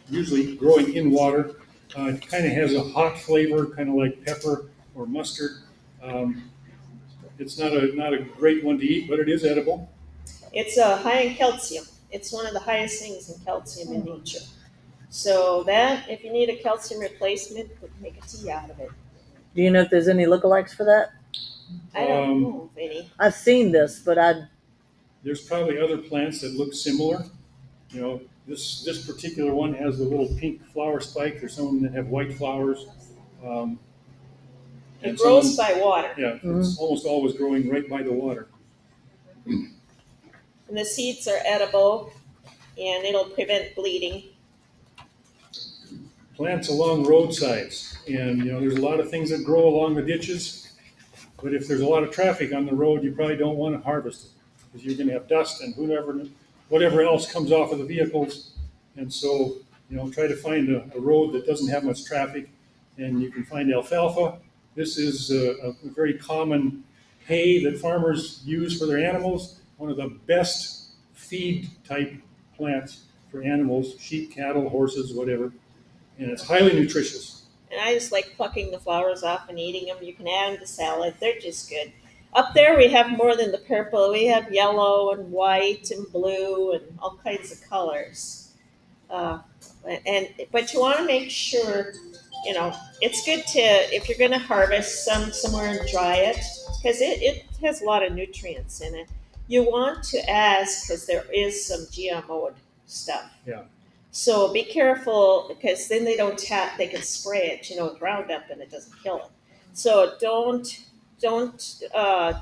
usually growing in water. It kind of has a hot flavor, kind of like pepper or mustard. It's not a great one to eat, but it is edible. It's high in calcium. It's one of the highest things in calcium in nature. So that, if you need a calcium replacement, make a tea out of it. Do you know if there's any lookalikes for that? I don't know of any. I've seen this, but There's probably other plants that look similar. This particular one has the little pink flower spike. There's some that have white flowers. It and grows some, by water. yeah, it's almost always growing right by the water. And the seeds are edible, and it'll prevent bleeding. Plants along roadsides, and there's a lot of things that grow along the ditches. But if there's a lot of traffic on the road, you probably don't want to harvest it because you're going to have dust and whatever else comes off of the vehicles. And so, try to find a road that doesn't have much traffic, and you can find alfalfa. This is a very common hay that farmers use for their animals. One of the best feed type plants for animals, sheep, cattle, horses, whatever. And it's highly nutritious. And I just like plucking the flowers off and eating them. You can add them to salad. They're just good. Up there we have more than the purple. We have yellow and white and blue and all kinds of colors. But you want to make sure, it's good to, if you're going to harvest somewhere and dry it, because it has a lot of nutrients in it. You want to ask, because there is some GMO stuff. Yeah. So be careful, because then they can spray it, with Roundup, and it doesn't kill it. So don't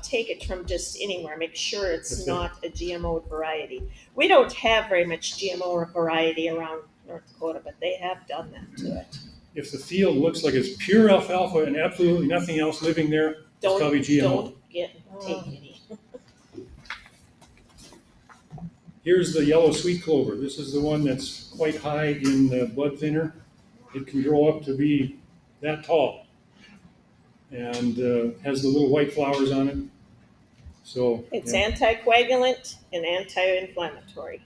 take it from just anywhere. Make sure it's not a GMO variety. We don't have very much GMO variety around North Dakota, but they have done that to it. If the field looks like it's pure alfalfa and absolutely nothing else living there, it's probably GMO. Don't take any. Here's the yellow sweet clover. This is the one that's quite high in the blood thinner. It can grow up to be that tall, and has the little white flowers on it. So It's anticoagulant and anti-inflammatory.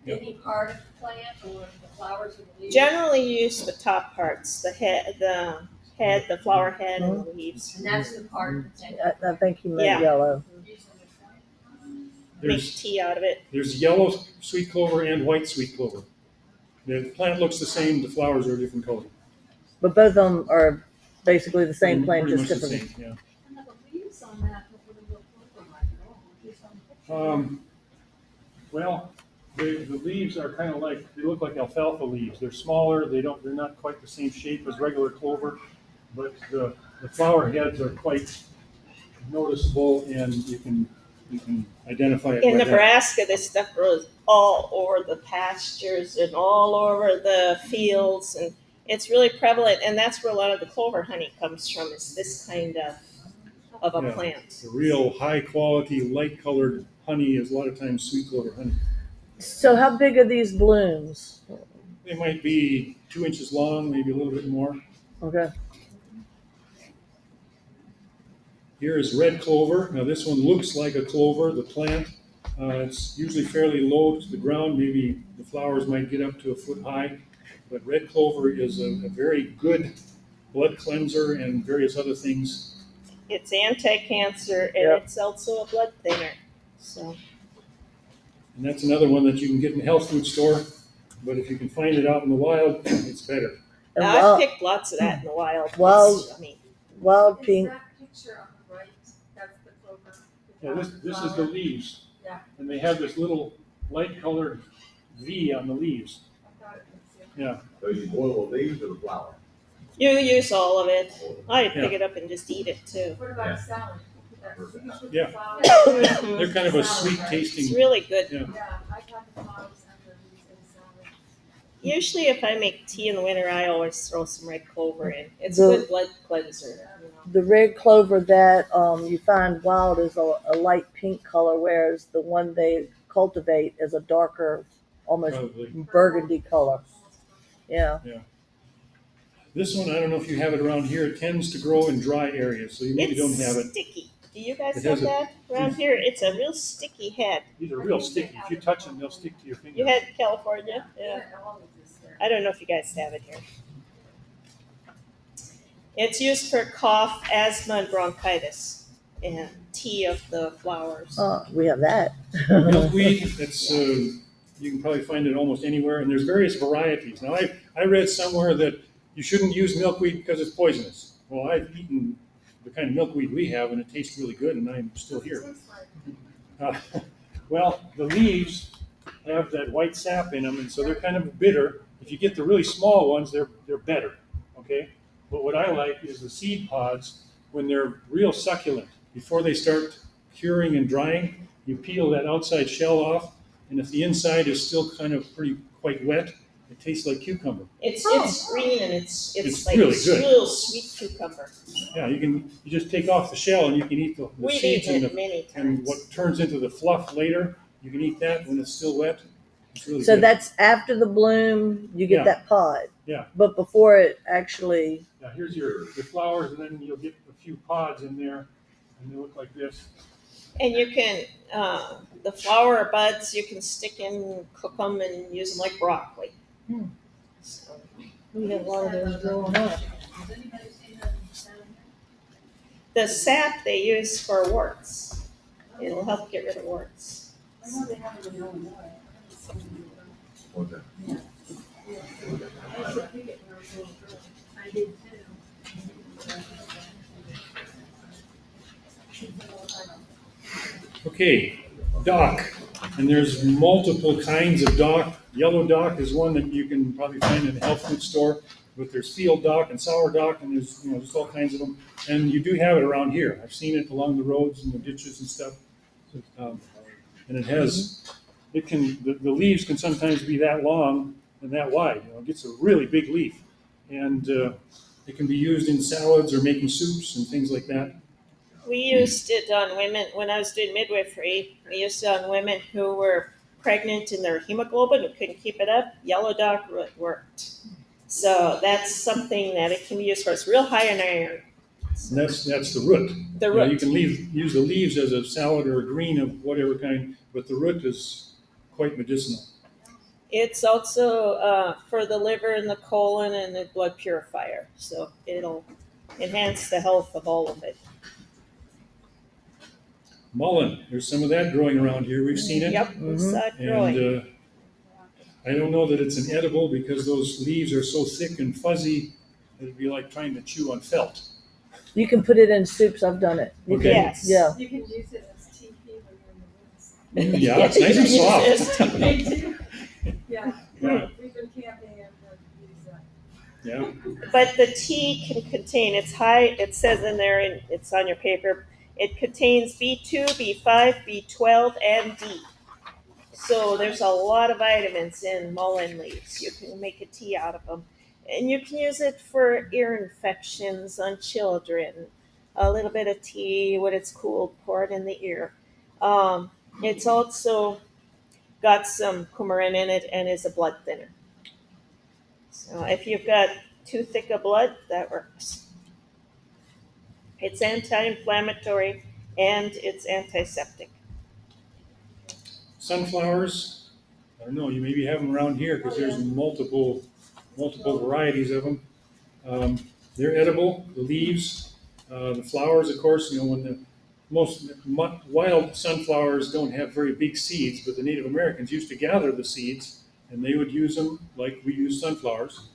Yep. Any part of the plant or the flowers or the leaves? Generally use the top parts, the flower head, and the leaves. And that's the part that's I think you meant Yeah. yellow. make There's tea out of it. there's yellow sweet clover and white sweet clover. The plant looks the same. The flowers are a different color. But both of them are basically the same plant, Pretty just much the different. same. Yeah. And the leaves on that wouldn't look like at all, just on the picture. Well, the leaves are kind of like, they look like alfalfa leaves. They're smaller. They're not quite the same shape as regular clover, but the flower heads are quite noticeable, and you can identify it. In by that. Nebraska, this stuff grows all over the pastures and all over the fields, and it's really prevalent. And that's where a lot of the clover honey comes from. Is this kind of a Yeah. plant? The real high quality, light colored honey is a lot of times sweet clover honey. So how big are these blooms? They might be 2 inches long, maybe a little bit more. Okay. Here is red clover. Now this one looks like a clover, the plant. It's usually fairly low to the ground. Maybe the flowers might get up to a foot high. But red clover is a very good blood cleanser and various other things. It's anti-cancer, and Yep. it's also a blood thinner. So And that's another one that you can get in the health food store. But if you can find it out in the wild, it's better. And now, wild, I've picked lots of that in the wild. Wild- It's yummy. wild Is pink. that picture on the right, that's the clover? Yeah, this is the leaves. Yeah. And they have this little light colored V on the leaves. I thought it was, Yeah. So you boil the leaves or the flower? You use all of it. I pick Yeah. it up and just eat it too. What Yeah. about salad? Yeah. Mhm. They're kind of a sweet It's tasting. really good. Yeah. Yeah, I've had the flowers and the leaves in salad. Usually, if I make tea in the winter, I always throw some red clover in. It's The- a good blood cleanser. You know. The red clover that you find wild is a light pink color, whereas the one they cultivate is a darker, almost Probably. burgundy color. Yeah. This one, I don't know if you have it around here. It tends to grow in dry areas, so you maybe It's don't have it. sticky. Do you guys It have has a- that around here? It's a real sticky head. These are real sticky. If you touch them, they'll stick to your finger. You had California? Yeah. All of this there. I don't know if you guys have it here. It's used for cough, asthma, and bronchitis, and tea of the flowers. We have that. Milkweed, that's you can probably find it almost anywhere, and there's various varieties. Now, I read somewhere that you shouldn't use milkweed because it's poisonous. Well, I've eaten the kind of milkweed we have, and it tastes really good, and I'm still here. Well, the leaves have that white sap in them, and so they're kind of bitter. If you get the really small ones, they're better. Okay, but what I like is the seed pods when they're real succulent. Before they start curing and drying, you peel that outside shell off, and if the inside is still kind of quite wet, it tastes like cucumber. It's green and it's It's like really good. real sweet cucumber. Yeah, you just take off the shell and you can eat the We've seeds eaten and it many and times. what turns into the fluff later. You can eat that when it's still wet. It's really So good. that's after the bloom, you get Yeah. that pod. Yeah. But before it actually, Now here's your flowers, and then you'll get a few pods in there, and they look like this. And you can, the flower buds, you can stick in, cook them, and use them like broccoli. So, We have a lot of those growing up. Has anybody seen that in town? the sap they use for warts. It'll help get rid of warts. I know they have it in Illinois. What's that? I used to pick it when I was a little girl. I did too. Okay, dock, and there's multiple kinds of dock. Yellow dock is one that you can probably find in a health food store, but there's field dock and sour dock, and there's just all kinds of them. And you do have it around here. I've seen it along the roads and the ditches and stuff. And it has, the leaves can sometimes be that long and that wide. It gets a really big leaf, and it can be used in salads or making soups and things like that. We used it on women, when I was doing midwifery, we used it on women who were pregnant and their hemoglobin and couldn't keep it up. Yellow dock worked. So that's something that it can be used for. It's real high in iron. And that's the root. The You root. can use the leaves as a salad or a green of whatever kind, but the root is quite medicinal. It's also for the liver and the colon and the blood purifier. So it'll enhance the health of all of it. Mullein, there's some of that growing around here. We've seen it. Yep, we Mhm. saw it growing. And I don't know that it's an edible because those leaves are so thick and fuzzy, it'd be like trying to chew on felt. You can put it in soups. I've done it. You Okay. can- Yes. Yeah. You can use it as TP when you're in the woods. Yeah, it's nice and you can use soft. it. They do. Yeah, Yeah, we've been camping and use that. yeah. But the tea can contain, it's high, it says in there, and it's on your paper, it contains B2, B5, B12, and D. So there's a lot of vitamins in mullein leaves. You can make a tea out of them. And you can use it for ear infections on children. A little bit of tea when it's cool, pour it in the ear. It's also got some coumarin in it and is a blood thinner. So if you've got too thick a blood, that works. It's anti-inflammatory and it's antiseptic. Sunflowers, I don't know, you maybe have them around here because there's multiple varieties of them. They're edible, the leaves, the flowers, of course, when the most wild sunflowers don't have very big seeds, but the Native Americans used to gather the seeds and they would use them like we use sunflowers.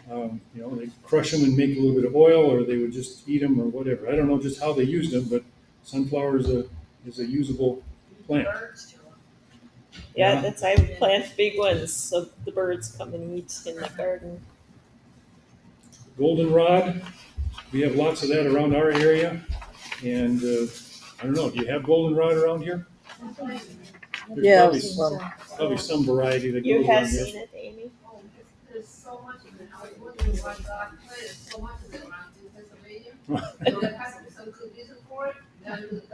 They'd crush them and make a little bit of oil, or they would just eat them or whatever. I don't know just how they used them, but sunflower is a usable plant. Birds to 'em. Yeah, that's I plant big ones so the birds come and eat in the garden. Goldenrod, we have lots of that around our area. And I don't know, do you have goldenrod around here? There's Yeah. probably some variety that You goes have on here. seen it, Amy? Oh, there's so much of it. I was wondering why God planted so much of it around in Pennsylvania. So there has to be some good reason for it. Now look at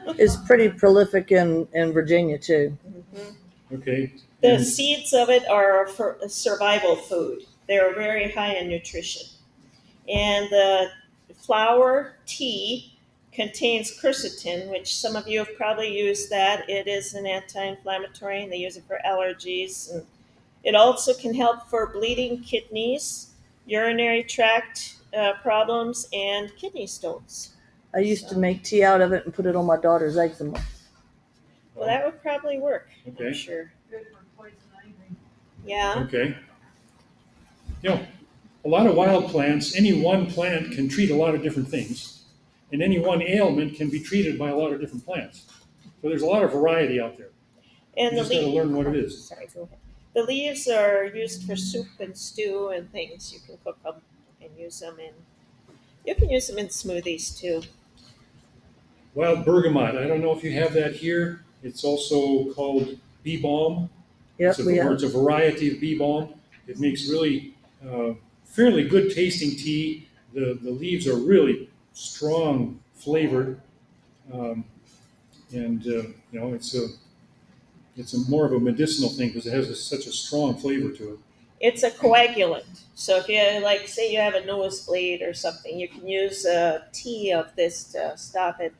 those. It's pretty prolific in Virginia too. Okay. The And seeds of it are for survival food. They're very high in nutrition. And the flower tea contains quercetin, which some of you have probably used that. It is an anti-inflammatory, and they use it for allergies. And it also can help for bleeding kidneys, urinary tract problems, and kidney stones. I used to make tea out of it and put it on my daughter's eczema. Well, that would probably work, Okay. I'm sure. Good for poison ivy. Yeah. Okay. A lot of wild plants, any one plant can treat a lot of different things. And any one ailment can be treated by a lot of different plants. So there's a lot of variety out there. And You the just got to leaves. learn what it is. Sorry, go ahead. The leaves are used for soup and stew and things. You can cook them and use them in. You can use them in smoothies too. Wild bergamot, I don't know if you have that here. It's also called bee balm. Yep, we have. It's a variety of bee balm. It makes really fairly good tasting tea. The leaves are really strong flavored, and it's more of a medicinal thing because it has such a strong flavor to it. It's a coagulant. So if you say you have a nosebleed or something, you can use a tea of this to stop it,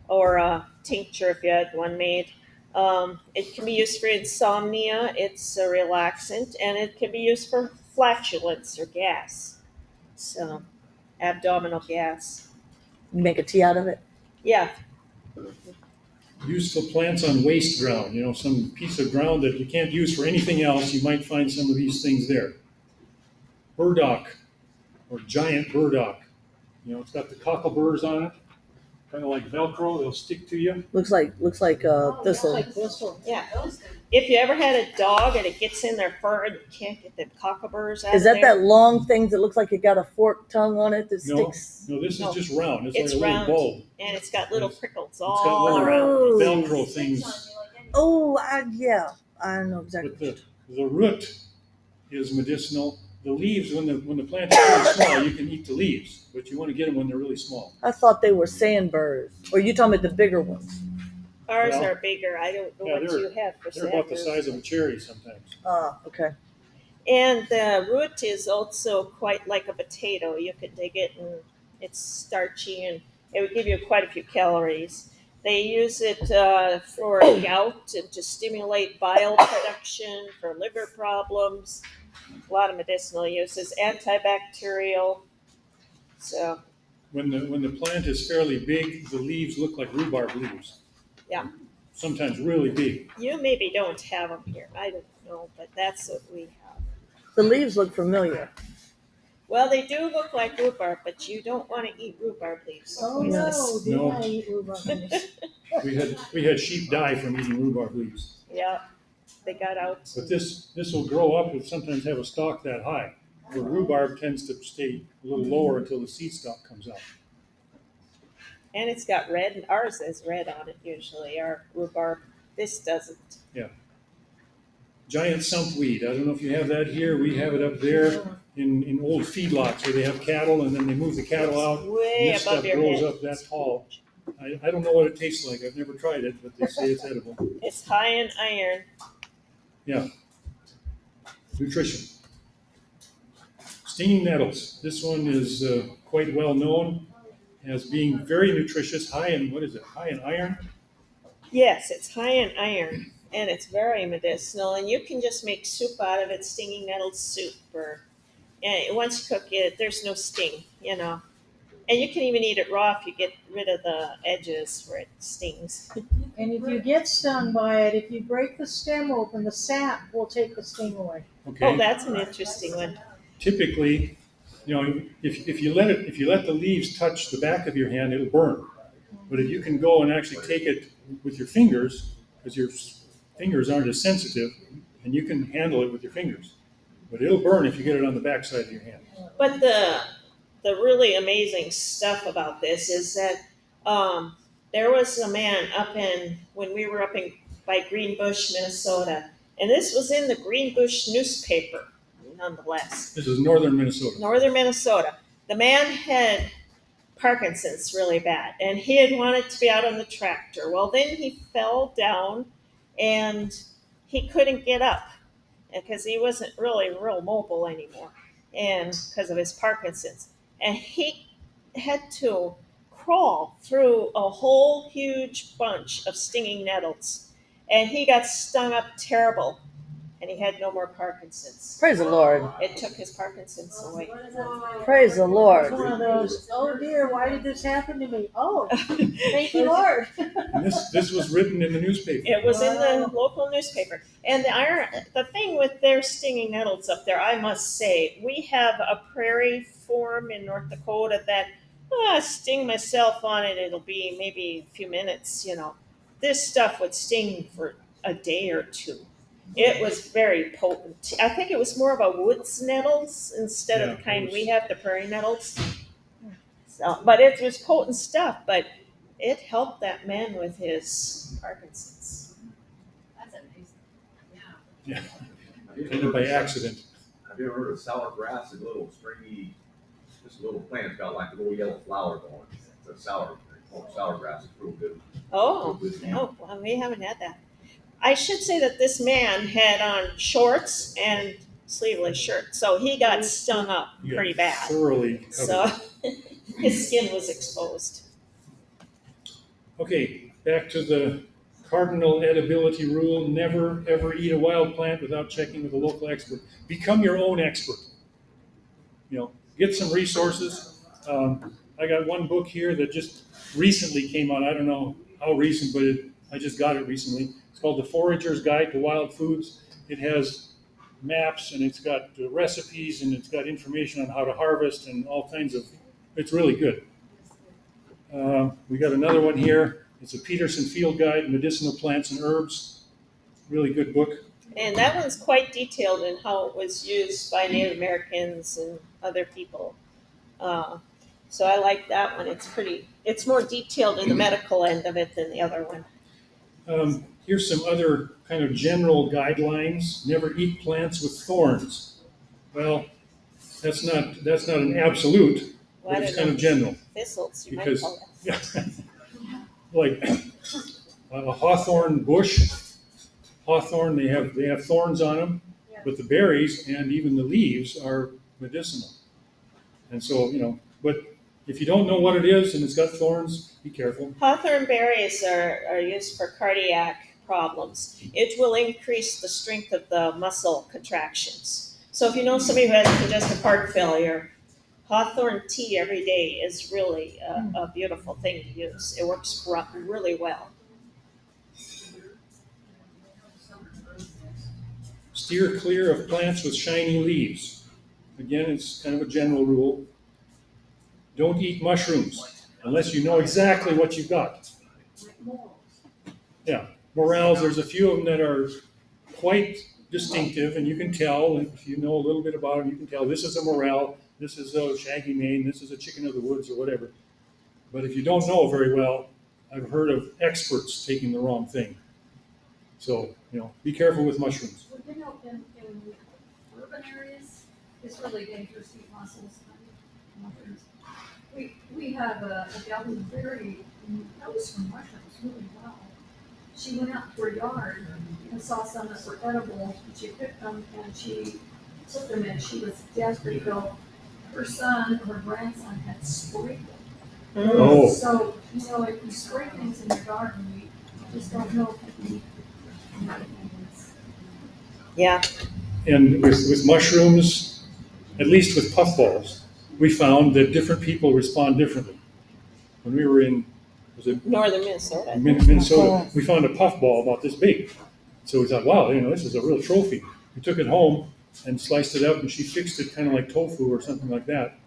or a tincture if you had one made. It can be used for insomnia. It's a relaxant, and it can be used for flatulence or gas. So, abdominal gas. You make a tea out of it. Yeah, Useful plants on waste ground, some piece of ground that you can't use for anything else, you might find some of these things there. Burdock, or giant burdock. It's got the cockleburs on it, kind of like Velcro, they'll stick to you. Looks like thistle. Like thistle. yeah. Those things. If you ever had a dog and it gets in their fur and you can't get the cockleburs out Is of that there, that long thing that looks like it got a forked tongue on it that No, sticks? no, this is No. just round, it's It's like a little round. bulb. and it's got little It's- prickles It's got all little around. Oh. Velcro Sticks things. on you like anything. Oh, yeah, I know exactly. But the root is medicinal. The leaves, when the plant is really small, you can eat the leaves, but you want to get them when they're really small. I thought they were sandburs. Or you talking about the bigger ones? Ours Well, are bigger. I don't know yeah, what you have for They're about the sandburs. size of a cherry sometimes. Okay. And the root is also quite like a potato. You could dig it and it's starchy and it would give you quite a few calories. They use it for gout and to stimulate bile production, for liver problems, a lot of medicinal uses, antibacterial. So when the plant is fairly big, the leaves look like rhubarb leaves. Yeah. Sometimes really big. You maybe don't have them here. I don't know, but that's what we have. The leaves look familiar. Well, they do look like rhubarb, but you don't want to eat rhubarb leaves. So Oh, no, do No. I eat rhubarb leaves? We had sheep die from eating rhubarb leaves. Yeah, they got out. But this will grow up and sometimes have a stalk that high. The rhubarb tends to stay a little lower until the seed stalk comes out. And it's got red, and ours has red on it usually, our rhubarb. This doesn't. Giant sumpweed. I don't know if you have that here. We have it up there in old feedlots where they have cattle and then they move the cattle out. Way And this above stuff your grows head. up that tall. I don't know what it tastes like. I've never tried it, but they say it's edible. It's high in iron. Nutrition. Stinging nettles. This one is quite well known as being very nutritious, high in, what is it, high in iron? Yes, it's high in iron, and it's very medicinal. And you can just make soup out of it, stinging nettle soup. Or and once you cook it, there's no sting, you know. And you can even eat it raw if you get rid of the edges where it stings. And if you get stung by it, if you break the stem open, the sap will take the sting away. Okay. Oh, that's an interesting one. Typically, you know, if you let the leaves touch the back of your hand, it'll burn. But if you can go and actually take it with your fingers, because your fingers aren't as sensitive, and you can handle it with your fingers. But it'll burn if you get it on the back side of your hand. But the really amazing stuff about this is that there was a man when we were up in by Greenbush, Minnesota, and this was in the Greenbush newspaper, nonetheless. This is northern Minnesota. Northern Minnesota. The man had Parkinson's really bad, and he had wanted to be out on the tractor. Well, then he fell down, and he couldn't get up because he wasn't really real mobile anymore, and because of his Parkinson's, and he had to crawl through a whole huge bunch of stinging nettles, and he got stung up terrible, and he had no more Parkinson's. Praise the Lord. It took his Parkinson's away. Praise the Lord. One of those, oh dear, why did this happen to me? Oh, thank you, Lord. And this was written in the newspaper. It was in the local newspaper. And the thing with their stinging nettles up there, I must say, we have a prairie form in North Dakota that sting myself on it, it'll be maybe a few minutes, you know. This stuff would sting for a day or two. It was very potent. I think it was more of a woods nettles instead of the kind we have, the prairie nettles. So, but it was potent stuff, but it helped that man with his Parkinson's. That's amazing. Yeah. Kind of by accident. Have you ever heard of sour grass? It's a little stringy, just a little plant. It's got like a little yellow flower going. It's a sour grass. It's real good. Oh, well, we haven't had that. I should say that this man had on shorts and sleeveless shirt, so he got stung up pretty bad. Thoroughly covered. So his skin was exposed. Okay, back to the cardinal edibility rule. Never, ever eat a wild plant without checking with a local expert. Become your own expert. You know, get some resources. I got one book here that just recently came out. I don't know how recent, but I just got it recently. It's called The Forager's Guide to Wild Foods. It has maps, and it's got recipes, and it's got information on how to harvest and all kinds of, it's really good. We got another one here. It's a Peterson Field Guide, Medicinal Plants and Herbs. Really good book. And that one's quite detailed in how it was used by Native Americans and other people. So I like that one. It's more detailed in the medical end of it than the other one. Here's some other kind of general guidelines. Never eat plants with thorns. Well, that's not an absolute, but it's kind of general. Thistles, you Because, might call that. like a hawthorn bush, they have thorns on them, but the berries and even the leaves are medicinal. And so, you know, but if you don't know what it is and it's got thorns, be careful. Hawthorn berries are used for cardiac problems. It will increase the strength of the muscle contractions. So if you know somebody who has congestive heart failure, Hawthorn tea every day is really a beautiful thing to use. It works really well. Steer clear of plants with shiny leaves. Again, it's kind of a general rule. Don't eat mushrooms unless you know exactly what you've got. Yeah, morels, there's a few of them that are quite distinctive, and you can tell, and if you know a little bit about them, you can tell this is a morel, this is a shaggy mane, this is a chicken of the woods, or whatever. But if you don't know very well, I've heard of experts taking the wrong thing. So, be careful with mushrooms. Well, in urban areas, it's really dangerous to eat mussels. We have a gal who's very knows from mushrooms really well. She went out to her yard and saw some that were edible, and she picked them and she took them, and she was desperate to go. Her son or her grandson had sprayed them. Oh. So, if you spray things in your garden, you just don't know if you need Yeah. And with mushrooms, at least with puffballs, we found that different people respond differently. When we were in, was it Northern Minnesota. Minnesota, we found a puffball about this big. So we thought, wow, this is a real trophy. We took it home and sliced it up, and she fixed it kind of like tofu or something like that.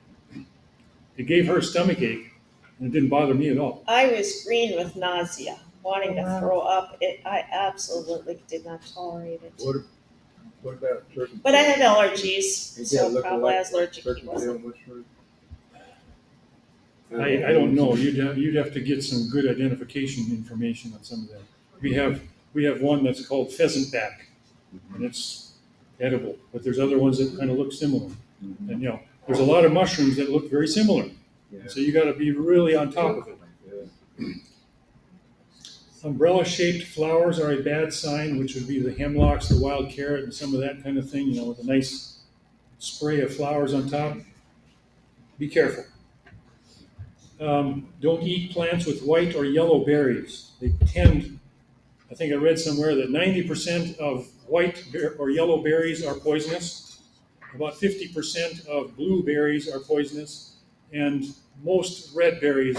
It gave her a stomach ache, and it didn't bother me at all. I was green with nausea, wanting to throw up. I absolutely did not tolerate it. What about turkey? But I had allergies, It so didn't look probably I like was allergic. turkey He wasn't. tail mushroom? I don't know. You'd have to get some good identification information on some of that. We have one that's called pheasant back, and it's edible. But there's other ones that kind of look similar. And there's a lot of mushrooms that look very similar. Yeah. So you got to be really on top of it. Yeah. Umbrella-shaped flowers are a bad sign, which would be the hemlocks, the wild carrot, and some of that kind of thing. With a nice spray of flowers on top. Be careful. Don't eat plants with white or yellow berries. I think I read somewhere that 90% of white or yellow berries are poisonous. About 50% of blue berries are poisonous. And most red berries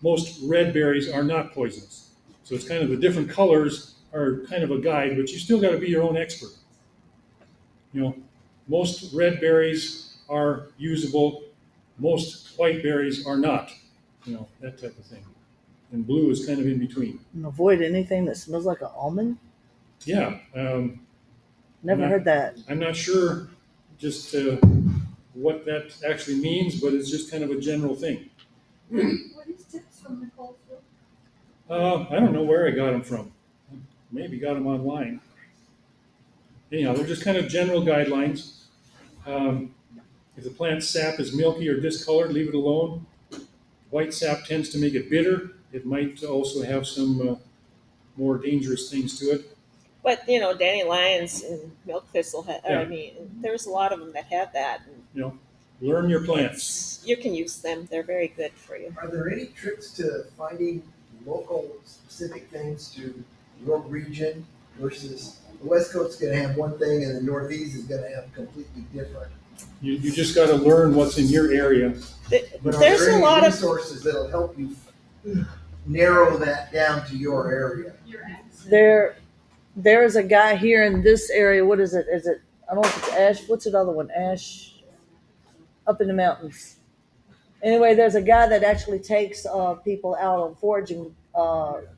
most red berries are not poisonous. So it's kind of the different colors are kind of a guide, but you still got to be your own expert. Most red berries are usable. Most white berries are not, that type of thing. And blue is kind of in between. And avoid anything that smells like an almond. Yeah. Never heard that. I'm not sure just what that actually means, but it's just kind of a general thing. What is tips from Nicolesville? I don't know where I got them from. Maybe got them online. Anyhow, they're just kind of general guidelines. If the plant sap is milky or discolored, leave it alone. White sap tends to make it bitter. It might also have some more dangerous things to it. But dandelions and milk thistle. There's a lot of them that have that. Learn your plants. You can use them. They're very good for you. Are there any tricks to finding local specific things to your region versus the West Coast is going to have one thing and the Northeast is going to have completely different? You just got to learn what's in your area. But are There's there a any lot of resources that'll help you narrow that down to your area? There is a guy here in this area. What is it? Is it? I don't know if it's Ash. What's another one? Ash, up in the mountains. Anyway, there's a guy that actually takes people out on foraging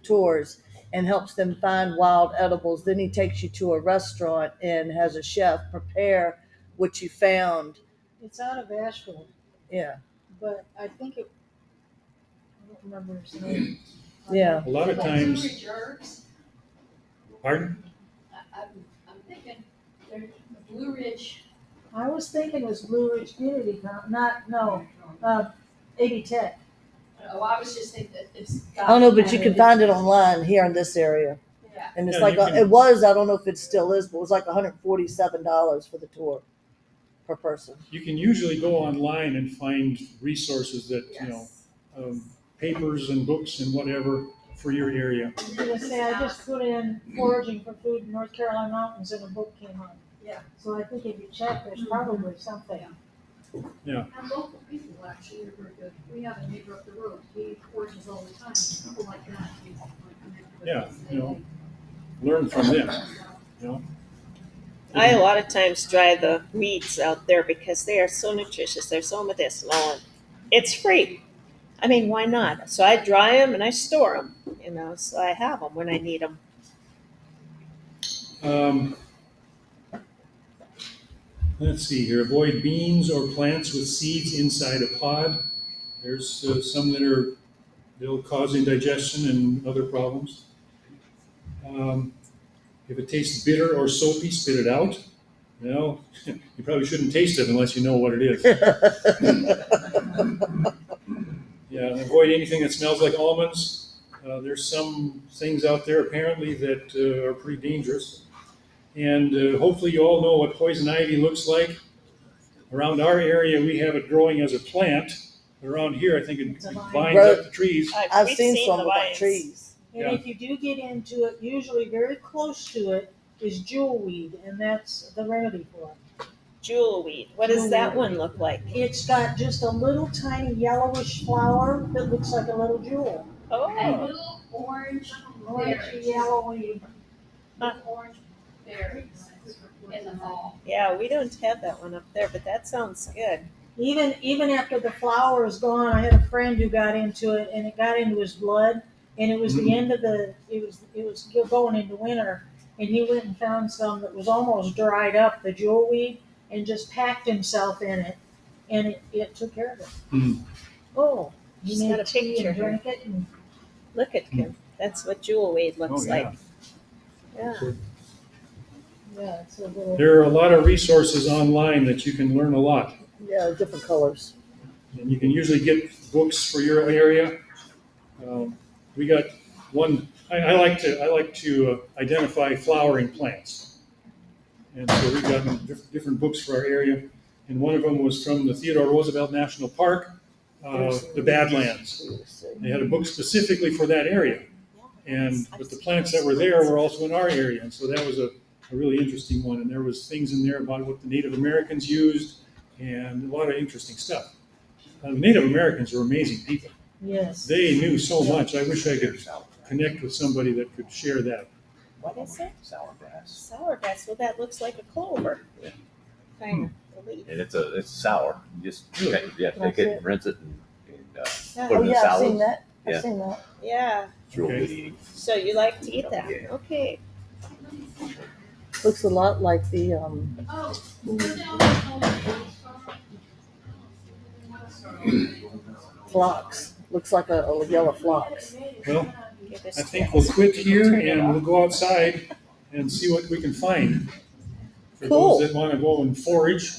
tours and helps them find wild edibles. Then he takes you to a restaurant and has a chef prepare what you found. It's out of Asheville, Yeah. but I think I don't remember his name. Yeah. A lot of times. Blue Ridge herbs. Pardon? I'm thinking there's the Blue Ridge. I was thinking it was Blue Ridge Community, AD Tech. Oh, I was just thinking that it's. I don't know, but you can find it online here in this area. Yeah. And it's Yeah, like, you can- it was, I don't know if it still is, but it was like $147 for the tour per person. You can usually go online and find resources that, papers and books and whatever for your area. I was gonna say, I just put in foraging for food in North Carolina mountains and a book came up. Yeah. So I think if you check, there's probably something. Yeah. And local people actually are very good. We have a neighbor up the road, he forages all the time, people like that. Yeah, you know, learn from them, you know. I a lot of times dry the weeds out there because they are so nutritious. They're so medicinal, and it's free. I mean, why not? So I dry them and I store them. You know, so I have them when I need them. Um, let's see here. Avoid beans or plants with seeds inside a pod. There's some they'll cause indigestion and other problems. If it tastes bitter or soapy, spit it out. Well, you probably shouldn't taste it unless you know what it is. Yeah, and avoid anything that smells like almonds. There's some things out there apparently that are pretty dangerous. And hopefully you all know what poison ivy looks like. Around our area, we have it growing as a plant. But around here, I think it vines up the trees. I've We've seen some the of the vines. trees. And Yeah. if you do get into it, usually very close to it is jewelweed, and that's the remedy for it. Jewelweed. What does that Jewelweed. one look like? It's got just a little tiny yellowish flower that looks like a little jewel. A Oh, little orange Orange, berries, yellowy. little orange berries in the fall. yeah. We don't have that one up there, but that sounds good. Even after the flower is gone, I had a friend who got into it, and it got into his blood, and it was the end of it was going into winter, and he went and found some that was almost dried up, the jewelweed, and just packed himself in it, and it took care of it. Mm. Oh, he She's made got a tea picture and here. drank it, and Look at Kim. That's what jewelweed looks Oh, yeah. like. Yeah. yeah, it's a little. There are a lot of resources online that you can learn a lot. Yeah, different colors. And you can usually get books for your area. We got one. I like to identify flowering plants, and so we've got different books for our area. And one of them was from the Theodore Roosevelt National Park, the Badlands. They had a book specifically for that area, but the plants that were there were also in our area, and so that was a really interesting one. And there was things in there about what the Native Americans used, and a lot of interesting stuff. The Native Americans are amazing people. Yes. They knew so much. I wish I could connect with somebody that could share that. What is it? Sour grass. Sour grass. Well, that looks like a clover. Yeah. Kind of. The leaf. And it's sour. You just take That's it it. and rinse it and Yeah. put Oh it in yeah, I've salads. seen that. I've Yeah. seen that. Yeah. It's real Okay. good eating. So you like to eat that? Yeah. Okay. Looks a lot like the phlox. Looks like a yellow phlox. Well, Give this I to think us. we'll quit here Turn it and off. we'll go outside and see what we can find. For Cool. those that want to go and forage,